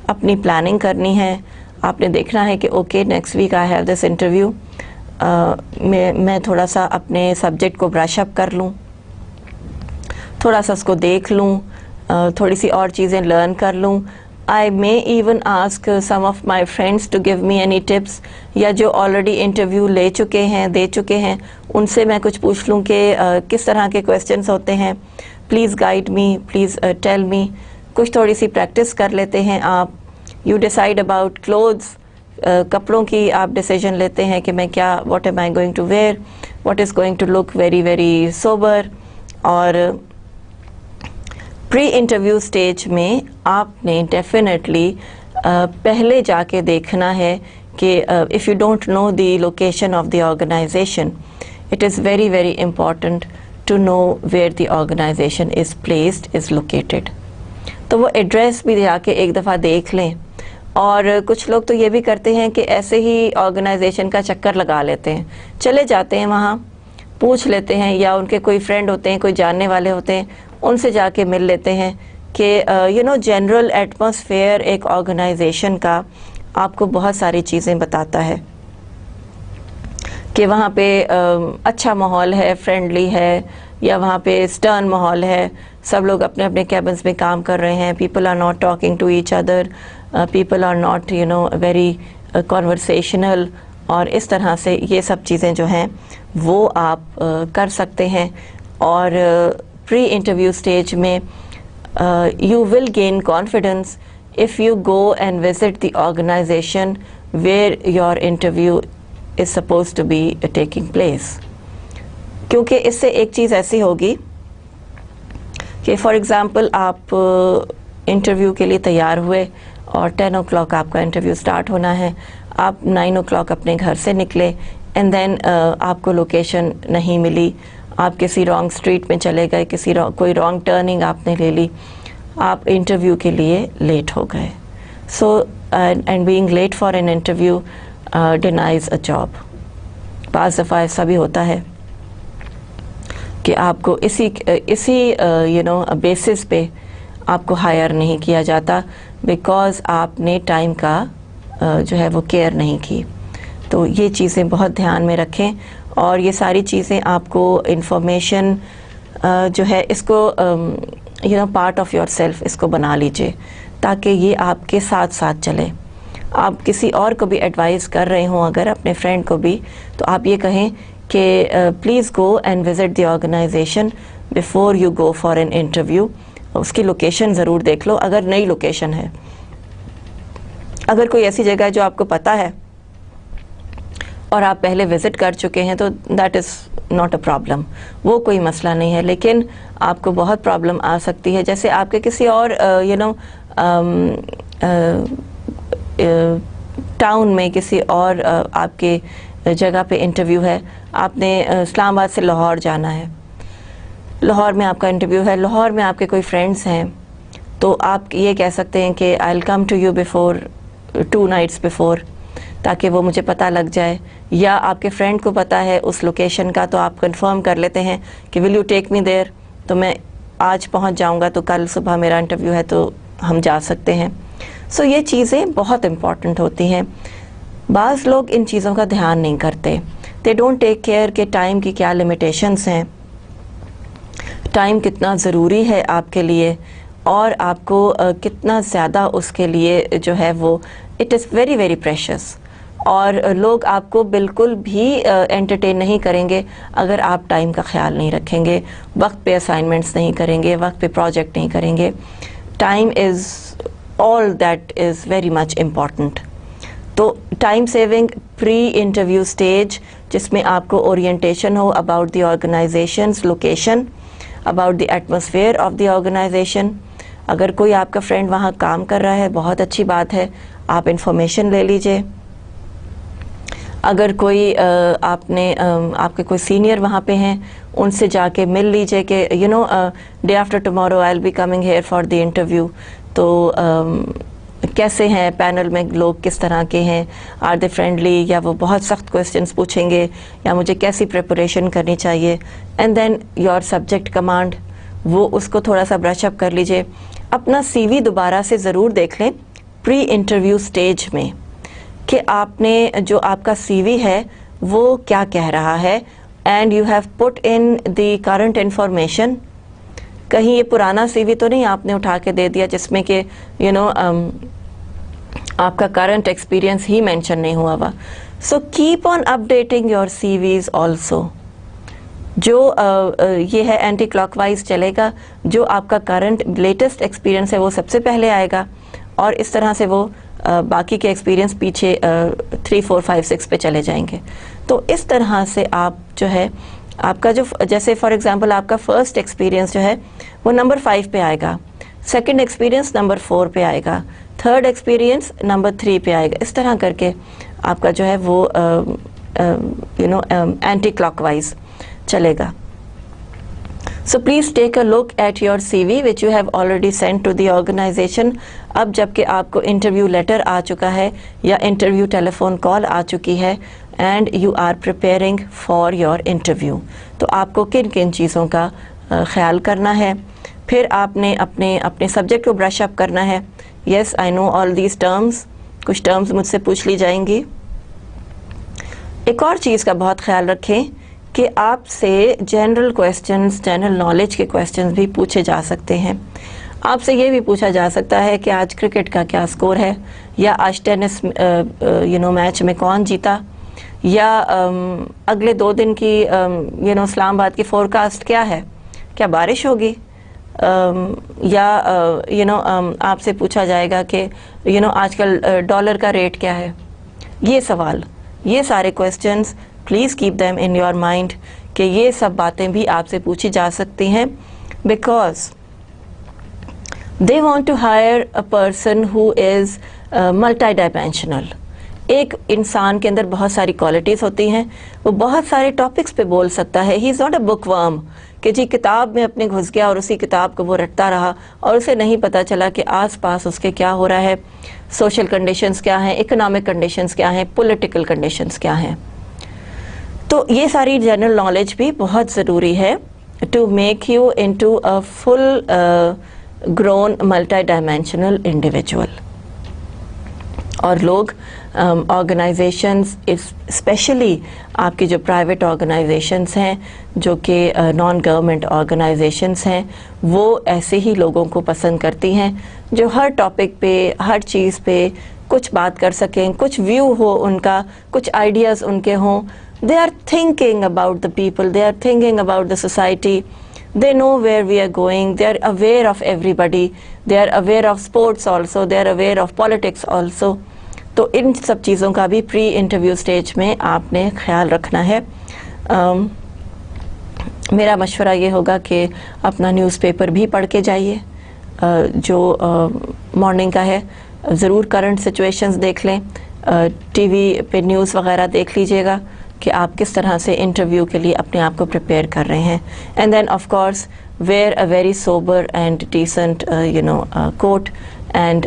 اپنی پلاننگ کرنی ہے. آپ نے دیکھنا ہے کہ okay next week I have this interview, میں تھوڑا سا اپنے سبجیکٹ کو برش اپ کر لوں، تھوڑا سا اس کو دیکھ لوں، تھوڑی سی اور چیزیں لرن کر لوں. I may even ask some of my friends to give me any tips، یا جو آلریڈی انٹرویو لے چکے ہیں، دے چکے ہیں، ان سے میں کچھ پوچھ لوں کہ کس طرح کے کویسچنس ہوتے ہیں. Please guide me, please tell me. کچھ تھوڑی سی پریکٹس کر لیتے ہیں آپ. یو ڈیسائڈ اباؤٹ کلوتھس، کپڑوں کی آپ ڈیسیجن لیتے ہیں کہ میں کیا، what am I going to wear, what is going to look very very sober. اور پری انٹرویو اسٹیج میں آپ نے ڈیفینیٹلی پہلے جا کے دیکھنا ہے کہ if you don't know the location of the organization, it is very very important to know where the organization is placed, is located. تو وہ ایڈریس بھی جا کے ایک دفعہ دیکھ لیں. اور کچھ لوگ تو یہ بھی کرتے ہیں کہ ایسے ہی آرگنائزیشن کا چکر لگا لیتے ہیں، چلے جاتے ہیں وہاں، پوچھ لیتے ہیں، یا ان کے کوئی فرینڈ ہوتے ہیں، کوئی جاننے والے ہوتے ہیں، ان سے جا کے مل لیتے ہیں کہ جنرل ایٹماسفیئر ایک آرگنائزیشن کا آپ کو بہت ساری چیزیں بتاتا ہے کہ وہاں پہ اچھا ماحول ہے، فرینڈلی ہے، یا وہاں پہ اسٹرن ماحول ہے، سب لوگ اپنے اپنے کیبنس میں کام کر رہے ہیں، people are not talking to each other, people are not very conversational. اور اس طرح سے یہ سب چیزیں جو ہیں وہ آپ کر سکتے ہیں. اور پری انٹرویو اسٹیج میں you will gain confidence if you go and visit the organization where your interview is supposed to be taking place. کیونکہ اس سے ایک چیز ایسی ہوگی کہ فار ایگزامپل آپ انٹرویو کے لیے تیار ہوئے اور 10 o'clock آپ کا انٹرویو سٹارٹ ہونا ہے، آپ 9 o'clock اپنے گھر سے نکلے، اینڈ دین آپ کو لوکیشن نہیں ملی، آپ کسی رانگ اسٹریٹ میں چلے گئے، کوئی رانگ ٹرننگ آپ نے لے لی، آپ انٹرویو کے لیے لیٹ ہو گئے. So and being late for an interview denies a job. بعض دفعہ ایسا بھی ہوتا ہے کہ آپ کو اسی بیسس پہ آپ کو ہائر نہیں کیا جاتا بیکاز آپ نے ٹائم کا جو ہے وہ کیئر نہیں کی. تو یہ چیزیں بہت دھیان میں رکھیں, اور یہ ساری چیزیں آپ کو انفارمیشن جو ہے اس کو پارٹ آف یور سیلف اس کو بنا لیجئے, تاکہ یہ آپ کے ساتھ ساتھ چلے. آپ کسی اور کو بھی ایڈوائز کر رہے ہوں اگر اپنے فرینڈ کو بھی, تو آپ یہ کہیں کہ please go and visit the organisation before you go for an interview. اس کی لوکیشن ضرور دیکھ لو اگر نئی لوکیشن ہے. اگر کوئی ایسی جگہ ہے جو آپ کو پتہ ہے اور آپ پہلے وزٹ کر چکے ہیں تو that is not a problem, وہ کوئی مسئلہ نہیں ہے. لیکن آپ کو بہت پرابلم آ سکتی ہے, جیسے آپ کے کسی اور ٹاؤن میں کسی اور آپ کے جگہ پہ انٹرویو ہے, آپ نے اسلام آباد سے لاہور جانا ہے, لاہور میں آپ کا انٹرویو ہے, لاہور میں آپ کے کوئی فرینڈس ہیں, تو آپ یہ کہہ سکتے ہیں کہ I will come to you before 2 nights before, تاکہ وہ مجھے پتہ لگ جائے. یا آپ کے فرینڈ کو پتہ ہے اس لوکیشن کا, تو آپ کنفرم کر لیتے ہیں کہ ول یو ٹیک می دیر, تو میں آج پہنچ جاؤں گا تو کل صبح میرا انٹرویو ہے تو ہم جا سکتے ہیں. سو یہ چیزیں بہت امپورٹنٹ ہوتی ہیں. بعض لوگ ان چیزوں کا دھیان نہیں کرتے, دے ڈونٹ ٹیک کیئر کہ ٹائم کی کیا لمیٹیشنس ہیں, ٹائم کتنا ضروری ہے آپ کے لیے, اور آپ کو کتنا زیادہ اس کے لیے جو ہے وہ it is very very precious. اور لوگ آپ کو بالکل بھی انٹرٹین نہیں کریں گے اگر آپ ٹائم کا خیال نہیں رکھیں گے, وقت پہ اسائنمنٹس نہیں کریں گے, وقت پہ پروجیکٹ نہیں کریں گے. Time is all that is very much important. تو time saving pre interview stage, جس میں آپ کو اورینٹیشن ہو about the organization's location, about the atmosphere of the organization. اگر کوئی آپ کا فرینڈ وہاں کام کر رہا ہے بہت اچھی بات ہے, آپ انفارمیشن لے لیجئے. اگر کوئی آپ کے کوئی سینئر وہاں پہ ہیں, ان سے جا کے مل لیجئے کہ day after tomorrow I will be coming here for the interview, تو کیسے ہیں پینل میں لوگ, کس طرح کے ہیں, آر دے فرینڈلی, یا وہ بہت سخت کویسچنس پوچھیں گے, یا مجھے کیسی پریپریشن کرنی چاہیے. And then your subject command, وہ اس کو تھوڑا سا برش اپ کر لیجئے. اپنا سی وی دوبارہ سے ضرور دیکھ لیں پری انٹرویو سٹیج میں, کہ آپ نے جو آپ کا سی وی ہے وہ کیا کہہ رہا ہے, and you have put in the current information. کہیں یہ پرانا سی وی تو نہیں آپ نے اٹھا کے دے دیا جس میں کہ آپ کا کرنٹ ایکسپیرئنس ہی مینشن نہیں ہوا ہوا. So keep on updating your CVs also. جو یہ ہے اینٹی کلاک وائز چلے گا, جو آپ کا کرنٹ لیٹسٹ ایکسپیرئنس ہے وہ سب سے پہلے آئے گا, اور اس طرح سے وہ باقی کے ایکسپیرئنس پیچھے 3, 4, 5, 6 پہ چلے جائیں گے. تو اس طرح سے آپ جو ہے آپ کا جو جیسے فار ایگزامپل آپ کا فرسٹ ایکسپیرئنس جو ہے وہ نمبر 5 پہ آئے گا, سیکنڈ ایکسپیرئنس نمبر 4 پہ آئے گا, تھرڈ ایکسپیرئنس نمبر 3 پہ آئے گا. اس طرح کر کے آپ کا جو ہے وہ اینٹی کلاک وائز چلے گا. So please take a look at your CV which you have already sent to the organization. اب جب کہ آپ کو انٹرویو لیٹر آ چکا ہے یا انٹرویو ٹیلی فون کال آ چکی ہے and you are preparing for your interview, تو آپ کو کن کن چیزوں کا خیال کرنا ہے. پھر آپ نے اپنے سبجیکٹ کو برش اپ کرنا ہے. Yes, I know all these terms. کچھ ٹرمز مجھ سے پوچھ لی جائیں گی. ایک اور چیز کا بہت خیال رکھیں کہ آپ سے جنرل کویسچنز, جنرل نالج کے کویسچنز بھی پوچھے جا سکتے ہیں. آپ سے یہ بھی پوچھا جا سکتا ہے کہ آج کرکٹ کا کیا سکور ہے, یا آج ٹینس میچ میں کون جیتا, یا اگلے 2 دن کی اسلام آباد کی فورکاسٹ کیا ہے, کیا بارش ہوگی, یا آپ سے پوچھا جائے گا کہ آج کل ڈالر کا ریٹ کیا ہے. یہ سوال, یہ سارے questions please keep them in your mind کہ یہ سب باتیں بھی آپ سے پوچھی جا سکتی ہیں, because they want to hire a person who is multidimensional. ایک انسان کے اندر بہت ساری کوالٹیز ہوتی ہیں, وہ بہت سارے ٹاپکس پہ بول سکتا ہے. ہی از ناٹ اے بک ورم کہ جی کتاب میں اپنے گھس گیا اور اسی کتاب کو وہ رٹتا رہا اور اسے نہیں پتہ چلا کہ آس پاس اس کے کیا ہو رہا ہے, سوشل کنڈیشنز کیا ہیں, اکنامک کنڈیشنز کیا ہیں, پولیٹیکل کنڈیشنز کیا ہیں. تو یہ ساری جنرل نالج بھی بہت ضروری ہے to make you into a full grown multi-dimensional individual. اور لوگ آرگنائزیشنز اسپیشلی آپ کی جو پرائیویٹ آرگنائزیشنز ہیں جو کہ نان گورنمنٹ آرگنائزیشنز ہیں وہ ایسے ہی لوگوں کو پسند کرتی ہیں جو ہر ٹاپک پہ ہر چیز پہ کچھ بات کر سکیں, کچھ ویو ہو ان کا, کچھ آئیڈیاز ان کے ہوں. They are thinking about the people, they are thinking about the society, they know where we are going, they are aware of everybody, they are aware of sports also, they are aware of politics also. تو ان سب چیزوں کا بھی پری interview stage میں آپ نے خیال رکھنا ہے. میرا مشورہ یہ ہوگا کہ اپنا نیوز پیپر بھی پڑھ کے جائیے جو مارننگ کا ہے, ضرور کرنٹ سچویشنز دیکھ لیں, ٹی وی پہ نیوز وغیرہ دیکھ لیجئے گا کہ آپ کس طرح سے انٹرویو کے لیے اپنے آپ کو پریپیئر کر رہے ہیں. And then of course wear a very sober and decent coat, اینڈ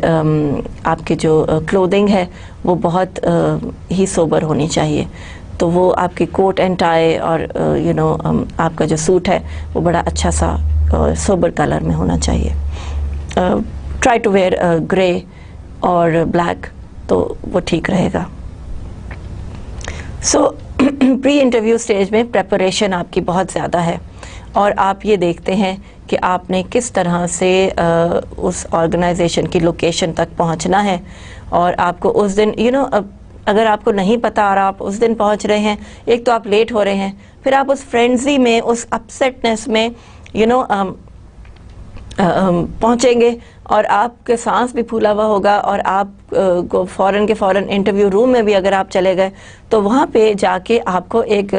آپ کے جو کلودنگ ہے وہ بہت ہی سوبر ہونی چاہیے. تو وہ آپ کی کوٹ اینڈ ٹائی اور آپ کا جو سوٹ ہے وہ بڑا اچھا سا سوبر کلر میں ہونا چاہیے. ٹرائی ٹو ویئر گرے اور بلیک, تو وہ ٹھیک رہے گا. سو پری انٹرویو سٹیج میں پریپریشن آپ کی بہت زیادہ ہے, اور آپ یہ دیکھتے ہیں کہ آپ نے کس طرح سے اس آرگنائزیشن کی لوکیشن تک پہنچنا ہے, اور آپ کو اس دن اگر آپ کو نہیں پتہ اور آپ اس دن پہنچ رہے ہیں, ایک تو آپ لیٹ ہو رہے ہیں, پھر آپ اس فرینڈزی میں, اس اپسیٹنس میں پہنچیں گے, اور آپ کے سانس بھی پھولا ہوا ہوگا, اور آپ کو فوراً کے فوراً انٹرویو روم میں بھی اگر آپ چلے گئے تو وہاں پہ جا کے آپ کو ایک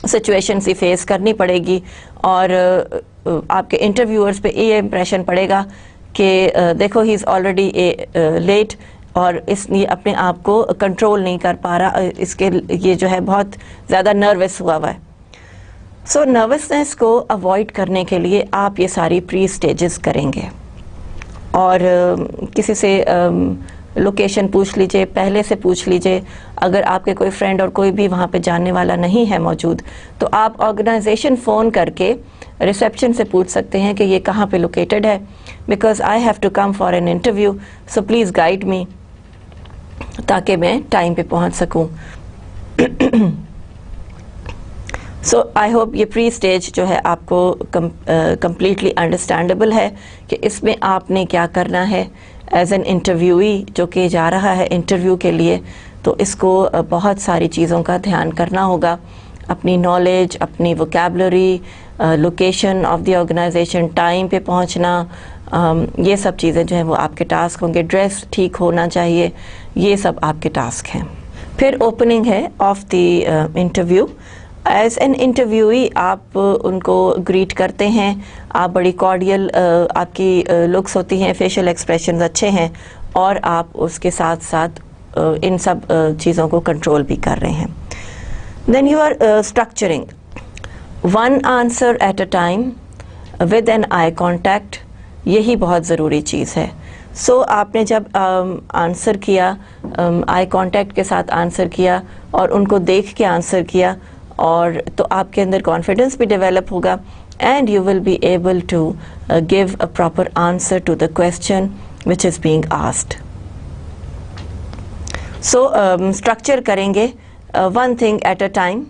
سچویشن سی فیس کرنی پڑے گی, اور آپ کے انٹرویورز پہ یہ امپریشن پڑے گا کہ دیکھو ہی از آلریڈی لیٹ, اور اس لیے اپنے آپ کو کنٹرول نہیں کر پا رہا, اس کے یہ جو ہے بہت زیادہ نروس ہوا ہے. سو نروسنس کو اوائڈ کرنے کے لیے آپ یہ ساری پری سٹیجز کریں گے, اور کسی سے لوکیشن پوچھ لیجئے, پہلے سے پوچھ لیجئے. اگر آپ کے کوئی فرینڈ اور کوئی بھی وہاں پہ جاننے والا نہیں ہے موجود, تو آپ آرگنائزیشن فون کر کے ریسیپشن سے پوچھ سکتے ہیں کہ یہ کہاں پہ لوکیٹڈ ہے, because I have to come for an interview, so please guide me, تاکہ میں ٹائم پہ پہنچ سکوں. سو آئی ہوپ یہ پری سٹیج جو ہے آپ کو کمپلیٹلی انڈرسٹینڈیبل ہے کہ اس میں آپ نے کیا کرنا ہے ایز این انٹرویوئی جو کہ جا رہا ہے انٹرویو کے لیے. تو اس کو بہت ساری چیزوں کا دھیان کرنا ہوگا, اپنی نالج, اپنی vocabulary, location of the organization, time پہ پہنچنا, یہ سب چیزیں جو ہیں وہ آپ کے ٹاسک ہوں گے. ڈریس ٹھیک ہونا چاہیے, یہ سب آپ کے ٹاسک ہیں. پھر اوپننگ ہے of the interview. As an interviewee آپ ان کو گریٹ کرتے ہیں, آپ بڑی کارڈیل آپ کی لکس ہوتی ہیں, فیشل ایکسپریشنز اچھے ہیں, اور آپ اس کے ساتھ ساتھ ان سب چیزوں کو کنٹرول بھی کر رہے ہیں. Then you are structuring one answer at a time with an eye contact. یہی بہت ضروری چیز ہے. سو آپ نے جب آنسر کیا, آئی کانٹیکٹ کے ساتھ آنسر کیا, اور ان کو دیکھ کے آنسر کیا, اور تو آپ کے اندر کانفیڈنس بھی ڈیولپ ہوگا, and you will be able to give a proper answer to the question which is being asked. So structure کریں گے one thing at a time,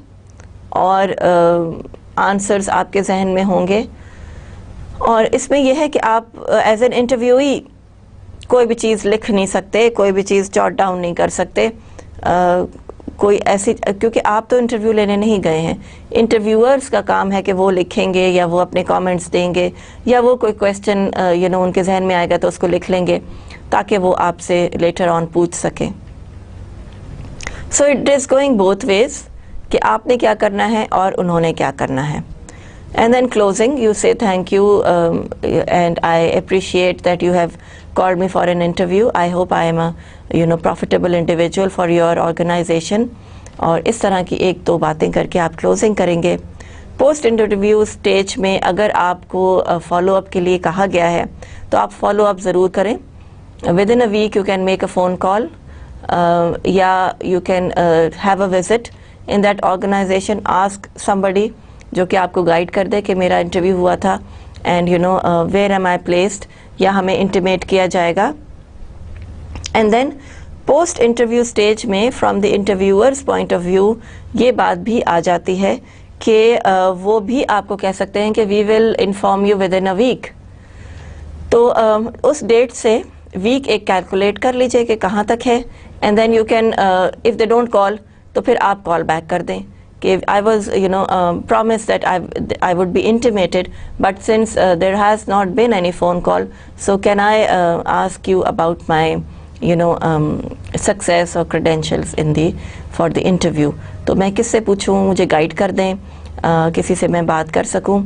اور آنسرز آپ کے ذہن میں ہوں گے. اور اس میں یہ ہے کہ آپ ایز این انٹرویوئی کوئی بھی چیز لکھ نہیں سکتے, کوئی بھی چیز جاٹ ڈاؤن نہیں کر سکتے, کوئی ایسی, کیونکہ آپ تو انٹرویو لینے نہیں گئے ہیں. انٹرویورز کا کام ہے کہ وہ لکھیں گے, یا وہ اپنے کامنٹس دیں گے, یا وہ کوئی کویسچن ان کے ذہن میں آئے گا تو اس کو لکھ لیں گے, تاکہ وہ آپ سے لیٹر آن پوچھ سکیں. So it is going both ways کہ آپ نے کیا کرنا ہے اور انہوں نے کیا کرنا ہے. اینڈ دین کلوزنگ یو سے thank you and I appreciate that you have called me for an interview. I hope I am a profitable individual for your organization. اور اس طرح کی ایک دو باتیں کر کے آپ کلوزنگ کریں گے. پوسٹ انٹرویو سٹیج میں اگر آپ کو فالو اپ کے لیے کہا گیا ہے تو آپ فالو اپ ضرور کریں. Within a week you can make a phone call, یا you can have a visit in that organisation, ask somebody جو کہ آپ کو گائیڈ کر دے کہ میرا انٹرویو ہوا تھا and you know where am I placed, یا ہمیں انٹیمیٹ کیا جائے گا. And then post interview stage میں from the interviewer's point of view یہ بات بھی آ جاتی ہے کہ وہ بھی آپ کو کہہ سکتے ہیں کہ we will inform you within a week. تو اس ڈیٹ سے ویک ایک کیلکولیٹ کر لیجئے کہ کہاں تک ہے، and then you can if they don't call تو پھر آپ کال بیک کر دیں کہ I was promised that I would be intimated, but since there has not been any phone call, so can I ask you about my success or credentials for the interview. تو میں کس سے پوچھوں، مجھے guide کر دیں، کسی سے میں بات کر سکوں.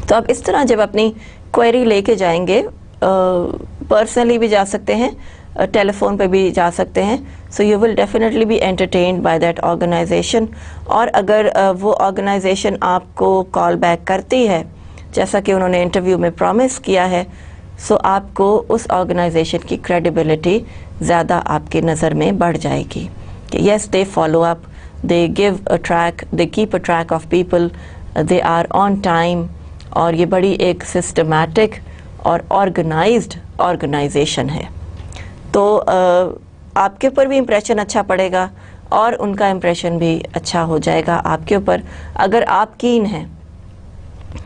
تو آپ اس طرح جب اپنی کوئری لے کے جائیں گے، پرسنلی بھی جا سکتے ہیں، ٹیلی فون پہ بھی جا سکتے ہیں. So you will definitely be entertained by that organization. اور اگر وہ آرگنائزیشن آپ کو کال بیک کرتی ہے جیسا کہ انہوں نے انٹرویو میں پرومس کیا ہے، سو آپ کو اس آرگنائزیشن کی کریڈیبلٹی زیادہ آپ کی نظر میں بڑھ جائے گی کہ yes they follow up, they give a track, they keep a track of people, they are on time. اور یہ بڑی ایک سسٹمیٹک اور آرگنائزڈ آرگنائزیشن ہے. تو آپ کے اوپر بھی امپریشن اچھا پڑے گا اور ان کا امپریشن بھی اچھا ہو جائے گا آپ کے اوپر. اگر آپ کین ہیں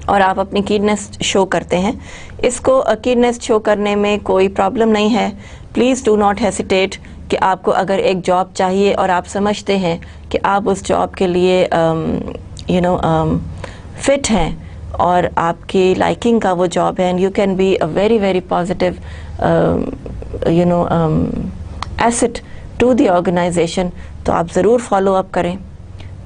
اور آپ اپنی کیننس شو کرتے ہیں، اس کو کیننس شو کرنے میں کوئی پرابلم نہیں ہے. پلیز ڈو ناٹ ہیسیٹیٹ کہ آپ کو اگر ایک جاب چاہیے اور آپ سمجھتے ہیں کہ آپ اس جاب کے لیے فٹ ہیں اور آپ کی لائکنگ کا وہ جاب ہے، and you can be a very very positive asset to the organization, تو آپ ضرور فالو اپ کریں،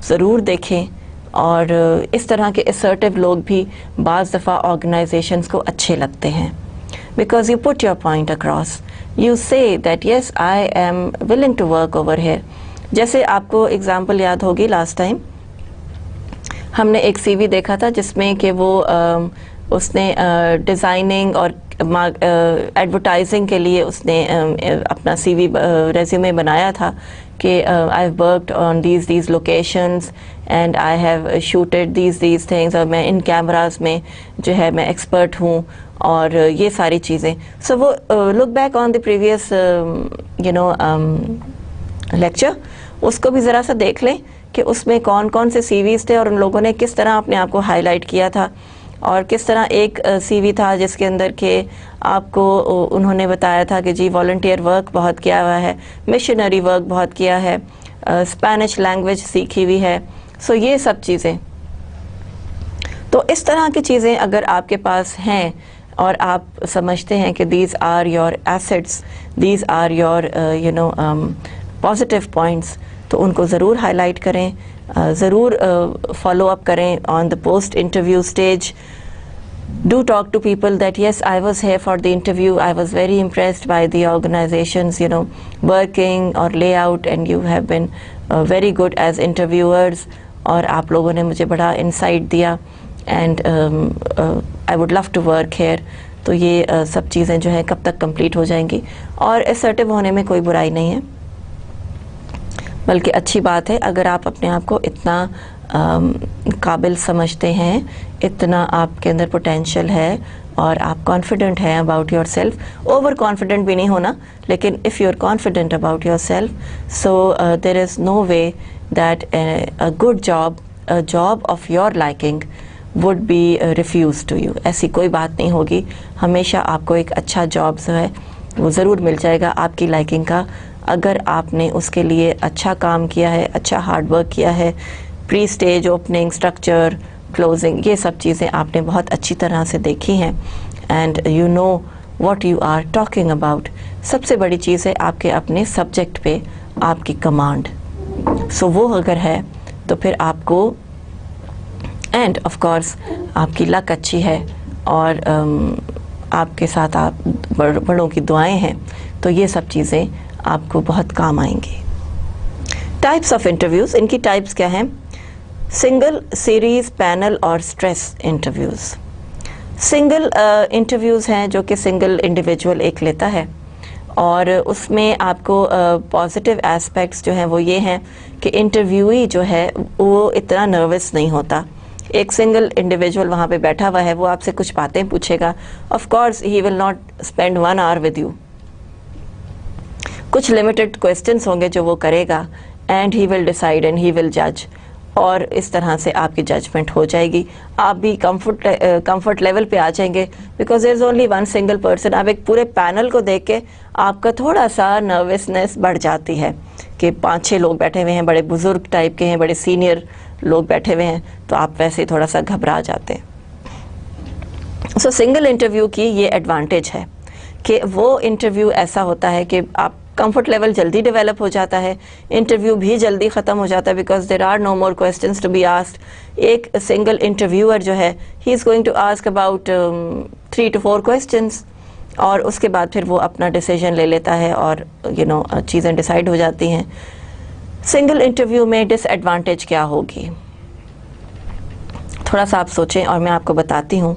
ضرور دیکھیں. اور اس طرح کے اسرٹیو لوگ بھی بعض دفعہ آرگنائزیشنس کو اچھے لگتے ہیں، because you put your point across, you say that yes I am willing to work over here. جیسے آپ کو ایگزامپل یاد ہوگی، لاسٹ ٹائم ہم نے ایک سی وی دیکھا تھا جس میں کہ وہ اس نے ڈیزائننگ اور ایڈورٹائزنگ کے لیے اس نے اپنا سی وی ریزیومے بنایا تھا کہ I have worked on these locations and I have shooted these things, اور میں ان کیمراز میں جو ہے میں ایکسپرٹ ہوں اور یہ ساری چیزیں. سو وہ look back on the previous lecture, اس کو بھی ذرا سا دیکھ لیں کہ اس میں کون کون سے سی ویز تھے اور ان لوگوں نے کس طرح اپنے آپ کو ہائی لائٹ کیا تھا. اور کس طرح ایک سی وی تھا جس کے اندر کہ آپ کو انہوں نے بتایا تھا کہ جی والنٹیئر ورک بہت کیا ہوا ہے، مشنری ورک بہت کیا ہے، اسپینش لینگویج سیکھی ہوئی ہے. سو یہ سب چیزیں، تو اس طرح کی چیزیں اگر آپ کے پاس ہیں اور آپ سمجھتے ہیں کہ these are your assets, these are your positive points, تو ان کو ضرور ہائی لائٹ کریں، ضرور فالو اپ کریں on the post interview stage. Do talk to people that yes I was here for the interview, I was very impressed by the organisation's working اور layout, and you have been very good as interviewers, اور آپ لوگوں نے مجھے بڑا insight دیا، and I would love to work here. تو یہ سب چیزیں جو ہیں کب تک کمپلیٹ ہو جائیں گی، اور اسرٹیو ہونے میں کوئی برائی نہیں ہے، بلکہ اچھی بات ہے. اگر آپ اپنے آپ کو اتنا قابل سمجھتے ہیں، اتنا آپ کے اندر پوٹینشیل ہے اور آپ کانفیڈنٹ ہیں about yourself, over confident بھی نہیں ہونا، لیکن if you are confident about yourself, so there is no way that a good job of your liking would be refused to you. ایسی کوئی بات نہیں ہوگی، ہمیشہ آپ کو ایک اچھا جاب جو ہے وہ ضرور مل جائے گا آپ کی لائکنگ کا، اگر آپ نے اس کے لیے اچھا کام کیا ہے، اچھا ہارڈ ورک کیا ہے. پری اسٹیج، اوپننگ، اسٹرکچر، کلوزنگ، یہ سب چیزیں آپ نے بہت اچھی طرح سے دیکھی ہیں، and you know what you are talking about. سب سے بڑی چیز ہے آپ کے اپنے سبجیکٹ پہ آپ کی کمانڈ. سو وہ اگر ہے تو پھر آپ کو، اینڈ آف کورس آپ کی لک اچھی ہے اور آپ کے ساتھ آپ بڑوں کی دعائیں ہیں، تو یہ سب چیزیں آپ کو بہت کام آئیں گی. ٹائپس آف انٹرویوز، ان کی ٹائپس کیا ہیں؟ سنگل، سیریز، پینل اور اسٹریس انٹرویوز. سنگل انٹرویوز ہیں جو کہ سنگل انڈیویجول ایک لیتا ہے، اور اس میں آپ کو پازیٹیو ایسپیکٹس جو ہیں وہ یہ ہیں کہ انٹرویوئی جو ہے وہ اتنا نروس نہیں ہوتا. ایک سنگل انڈیویجول وہاں پہ بیٹھا ہوا ہے, وہ آپ سے کچھ باتیں پوچھے گا. Of course he will not spend 1 hour with you. کچھ لمیٹڈ کویسچنس ہوں گے جو وہ کرے گا, and he will decide and he will جج, اور اس طرح سے آپ کی ججمنٹ ہو جائے گی. آپ بھی کمفرٹ لیول پہ آ جائیں گے, because there is only 1 single person. اب ایک پورے پینل کو دیکھ کے آپ کا تھوڑا سا نروسنس بڑھ جاتی ہے کہ 5-6 لوگ بیٹھے ہوئے ہیں, بڑے بزرگ ٹائپ کے ہیں, بڑے سینئر لوگ بیٹھے ہوئے ہیں, تو آپ ویسے تھوڑا سا گھبرا جاتے ہیں. سو سنگل انٹرویو کی یہ ایڈوانٹیج ہے کہ وہ انٹرویو ایسا ہوتا ہے کہ آپ کمفرٹ لیول جلدی ڈیولپ ہو جاتا ہے, انٹرویو بھی جلدی ختم ہو جاتا ہے, because there are no more questions to be asked. ایک سنگل انٹرویور جو ہے he is going to ask about 3 to 4 questions, اور اس کے بعد پھر وہ اپنا ڈیسیجن لے لیتا ہے, اور چیزیں ڈیسائیڈ ہو جاتی ہیں. سنگل انٹرویو میں ڈس ایڈوانٹیج کیا ہوگی, تھوڑا سا آپ سوچیں اور میں آپ کو بتاتی ہوں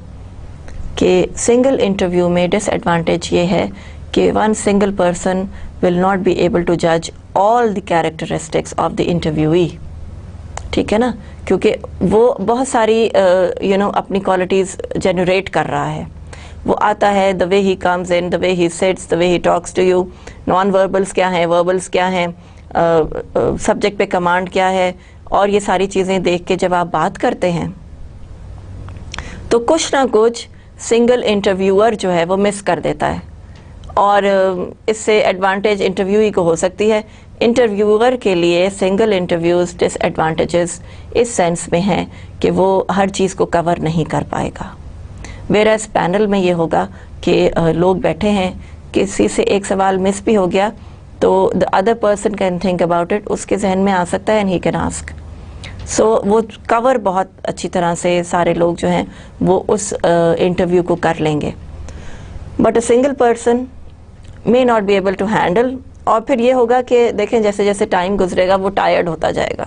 کہ سنگل انٹرویو میں ڈس ایڈوانٹیج یہ ہے کہ 1 single person will not be able to judge all the characteristics of the interviewee. ٹھیک ہے نا, کیونکہ وہ بہت ساری اپنی کوالٹیز جنریٹ کر رہا ہے. وہ آتا ہے, the way he comes in, the way he sits, the way he talks to you, naan وربلس کیا ہیں, وربلس کیا ہیں, سبجیکٹ پہ کمانڈ کیا ہے, اور یہ ساری چیزیں دیکھ کے جب آپ بات کرتے ہیں تو کچھ نہ کچھ سنگل انٹرویور جو ہے وہ مس کر دیتا ہے. اور اس سے ایڈوانٹیج انٹرویوئی کو ہو سکتی ہے. انٹرویور کے لیے سنگل انٹرویوز ڈس ایڈوانٹیجز اس سینس میں ہیں کہ وہ ہر چیز کو کور نہیں کر پائے گا. ویئرز پینل میں یہ ہوگا کہ لوگ بیٹھے ہیں, کسی سے ایک سوال مس بھی ہو گیا تو the other person can think about it, اس کے ذہن میں آ سکتا ہے, and he can ask. سو وہ کور بہت اچھی طرح سے سارے لوگ جو ہیں وہ اس انٹرویو کو کر لیں گے. But a single person may not be able to handle, اور پھر یہ ہوگا کہ دیکھیں جیسے جیسے ٹائم گزرے گا وہ ٹائرڈ ہوتا جائے گا,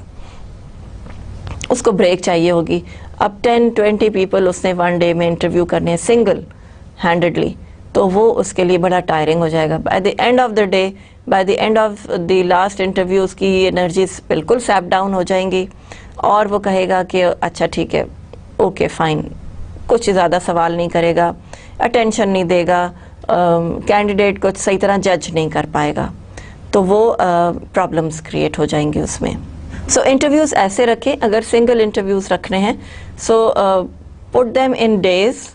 اس کو بریک چاہیے ہوگی. اب 10-20 پیپل اس نے 1 day میں انٹرویو کرنے ہیں سنگل ہینڈڈلی, تو وہ اس کے لیے بڑا ٹائرنگ ہو جائے گا. By the end of the day, by the end of the last interview اس کی انرجیز بالکل سیپ ڈاؤن ہو جائیں گی, اور وہ کہے گا کہ اچھا ٹھیک ہے, اوکے فائن, کچھ زیادہ سوال نہیں کرے گا, اٹینشن نہیں دے گا, کینڈیڈیٹ کو صحیح طرح جج نہیں کر پائے گا, تو وہ پرابلمس کریٹ ہو جائیں گے اس میں. سو انٹرویوز ایسے رکھیں, اگر سنگل انٹرویوز رکھنے ہیں سو پٹ دیم ان ڈیز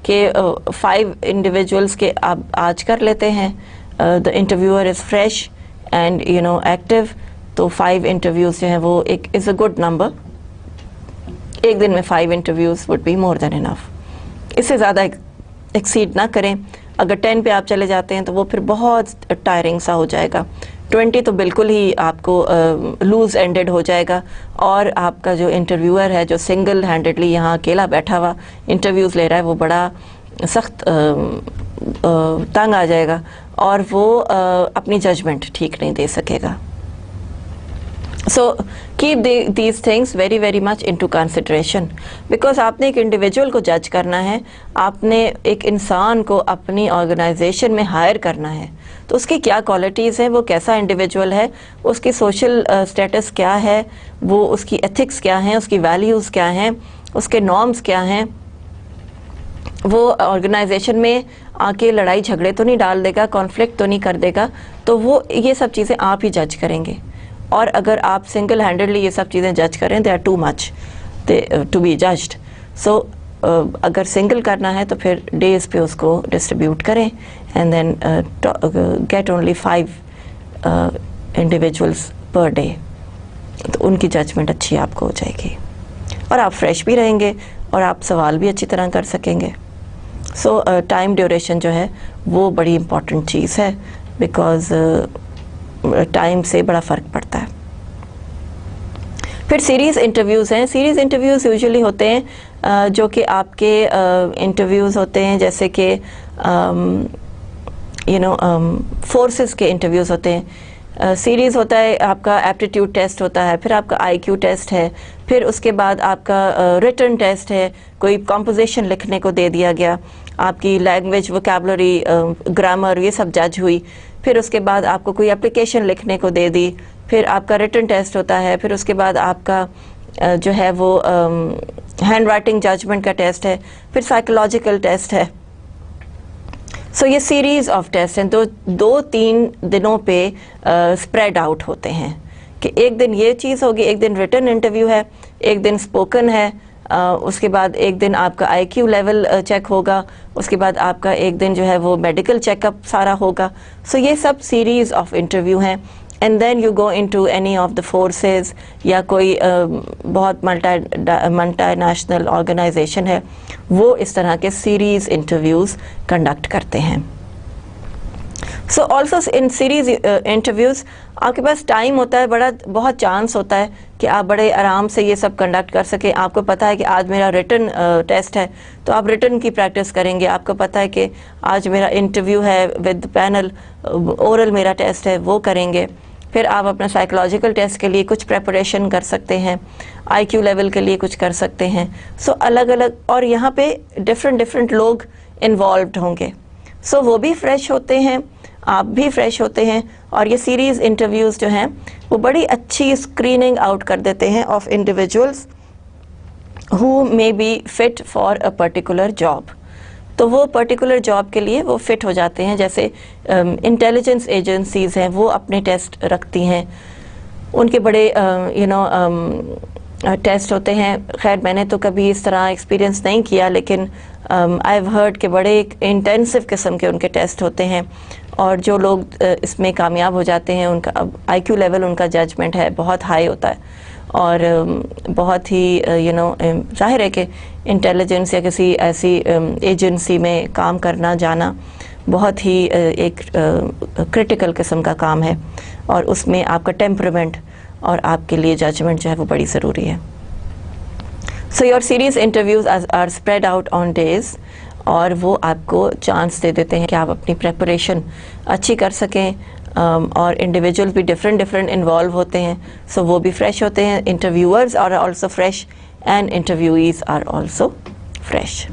کہ 5 انڈیویجولس کے آپ آج کر لیتے ہیں, the interviewer is fresh and active, تو 5 انٹرویوز جو ہیں وہ ایک از اے گڈ نمبر. ایک دن میں 5 انٹرویوز وڈ بی مور دین انف. اس سے زیادہ ایکسیڈ نہ کریں. اگر 10 پہ آپ چلے جاتے ہیں تو وہ پھر بہت ٹائرنگ سا ہو جائے گا. 20 تو بالکل ہی آپ کو لوز اینڈڈ ہو جائے گا, اور آپ کا جو انٹرویور ہے جو سنگل ہینڈڈلی یہاں اکیلا بیٹھا ہوا انٹرویوز لے رہا ہے, وہ بڑا سخت تنگ آ جائے گا, اور وہ اپنی ججمنٹ ٹھیک نہیں دے سکے گا. So keep these things very very much into consideration, because آپ نے ایک انڈیویجول کو جج کرنا ہے, آپ نے ایک انسان کو اپنی آرگنائزیشن میں ہائر کرنا ہے, تو اس کی کیا کوالٹیز ہیں, وہ کیسا انڈیویجول ہے, اس کی سوشل اسٹیٹس کیا ہے, وہ اس کی ایتھکس کیا ہیں, اس کی ویلیوز کیا ہیں, اس کے نارمز کیا ہیں, وہ آرگنائزیشن میں آ کے لڑائی جھگڑے تو نہیں ڈال دے گا, کانفلکٹ تو نہیں کر دے گا, تو وہ یہ سب چیزیں آپ ہی جج کریں گے. اور اگر آپ سنگل ہینڈڈلی یہ سب چیزیں جج کریں, they are too much to be judged. So اگر سنگل کرنا ہے تو پھر ڈیز پہ اس کو ڈسٹریبیوٹ کریں, and then get only 5 individuals per day, تو ان کی ججمنٹ اچھی آپ کو ہو جائے گی, اور آپ فریش بھی رہیں گے, اور آپ سوال بھی اچھی طرح کر سکیں گے. سو ٹائم ڈیوریشن جو ہے وہ بڑی امپورٹنٹ چیز ہے, بیکاز ٹائم سے بڑا فرق پڑتا ہے. پھر سیریز انٹرویوز ہیں. سیریز انٹرویوز یوزلی ہوتے ہیں جو کہ آپ کے انٹرویوز ہوتے ہیں, جیسے کہ فورسز کے انٹرویوز ہوتے ہیں. سیریز ہوتا ہے, آپ کا ایپٹیٹیوڈ ٹیسٹ ہوتا ہے, پھر آپ کا آئی کیو ٹیسٹ ہے, پھر اس کے بعد آپ کا ریٹن ٹیسٹ ہے, کوئی کمپوزیشن لکھنے کو دے دیا گیا, آپ کی لینگویج ووکیبلری گرامر یہ سب جج ہوئی. پھر اس کے بعد آپ کو کوئی اپلیکیشن لکھنے کو دے دی, پھر آپ کا ریٹن ٹیسٹ ہوتا ہے, پھر اس کے بعد آپ کا جو ہے وہ ہینڈ رائٹنگ ججمنٹ کا ٹیسٹ ہے, پھر سائیکولوجیکل ٹیسٹ ہے. سو یہ سیریز آف ٹیسٹ ہیں, تو 2-3 دنوں پہ اسپریڈ آؤٹ ہوتے ہیں کہ ایک دن یہ چیز ہوگی, ایک دن ریٹن انٹرویو ہے, ایک دن اسپوکن ہے, اس کے بعد ایک دن آپ کا آئی کیو لیول چیک ہوگا, اس کے بعد آپ کا ایک دن جو ہے وہ میڈیکل چیک اپ سارا ہوگا. سو یہ سب سیریز آف انٹرویو ہیں. And then you go into any of the forces, یا کوئی بہت ملٹی نیشنل آرگنائزیشن ہے, وہ اس طرح کے سیریز انٹرویوز کنڈکٹ کرتے ہیں. So also in series interviews آپ کے پاس ٹائم ہوتا ہے, بہت چانس ہوتا ہے کہ آپ بڑے آرام سے یہ سب کنڈکٹ کر سکیں. آپ کو پتہ ہے کہ آج میرا ریٹن ٹیسٹ ہے, تو آپ ریٹن کی پریکٹس کریں گے. آپ کو پتہ ہے کہ آج میرا انٹرویو ہے ود پینل, اورل میرا ٹیسٹ ہے, وہ کریں گے. پھر آپ اپنا سائیکولوجیکل ٹیسٹ کے لیے کچھ پریپریشن کر سکتے ہیں, آئی کیو لیول کے لیے کچھ کر سکتے ہیں. سو الگ الگ, اور یہاں پہ ڈفرینٹ لوگ انوالوڈ ہوں گے. سو وہ بھی فریش ہوتے ہیں, آپ بھی فریش ہوتے ہیں, اور یہ سیریز انٹرویوز جو ہیں وہ بڑی اچھی اسکریننگ آؤٹ کر دیتے ہیں of individuals who may be fit for a particular job. تو وہ پرٹیکولر جاب کے لیے وہ فٹ ہو جاتے ہیں. جیسے انٹیلیجنس ایجنسیز ہیں, وہ اپنے ٹیسٹ رکھتی ہیں, ان کے بڑے ٹیسٹ ہوتے ہیں. خیر میں نے تو کبھی اس طرح ایکسپیرینس نہیں کیا, لیکن آئی ہیو ہرڈ کہ بڑے انٹینسو قسم کے ان کے ٹیسٹ ہوتے ہیں, اور جو لوگ اس میں کامیاب ہو جاتے ہیں ان کا آئی کیو لیول, ان کا ججمنٹ ہے بہت ہائی ہوتا ہے, اور بہت ہی ظاہر ہے کہ انٹیلیجنس یا کسی ایسی ایجنسی میں کام کرنا جانا بہت ہی ایک کرٹیکل قسم کا کام ہے, اور اس میں آپ کا ٹیمپرمنٹ اور آپ کے لیے ججمنٹ جو ہے وہ بڑی ضروری ہے. So your series interviews are spread out on days, اور وہ آپ کو چانس دے دیتے ہیں کہ آپ اپنی پریپریشن اچھی کر سکیں, اور انڈیویجول بھی ڈفرینٹ انوالو ہوتے ہیں. سو وہ بھی فریش ہوتے ہیں, interviewers are also fresh and interviewees are also fresh.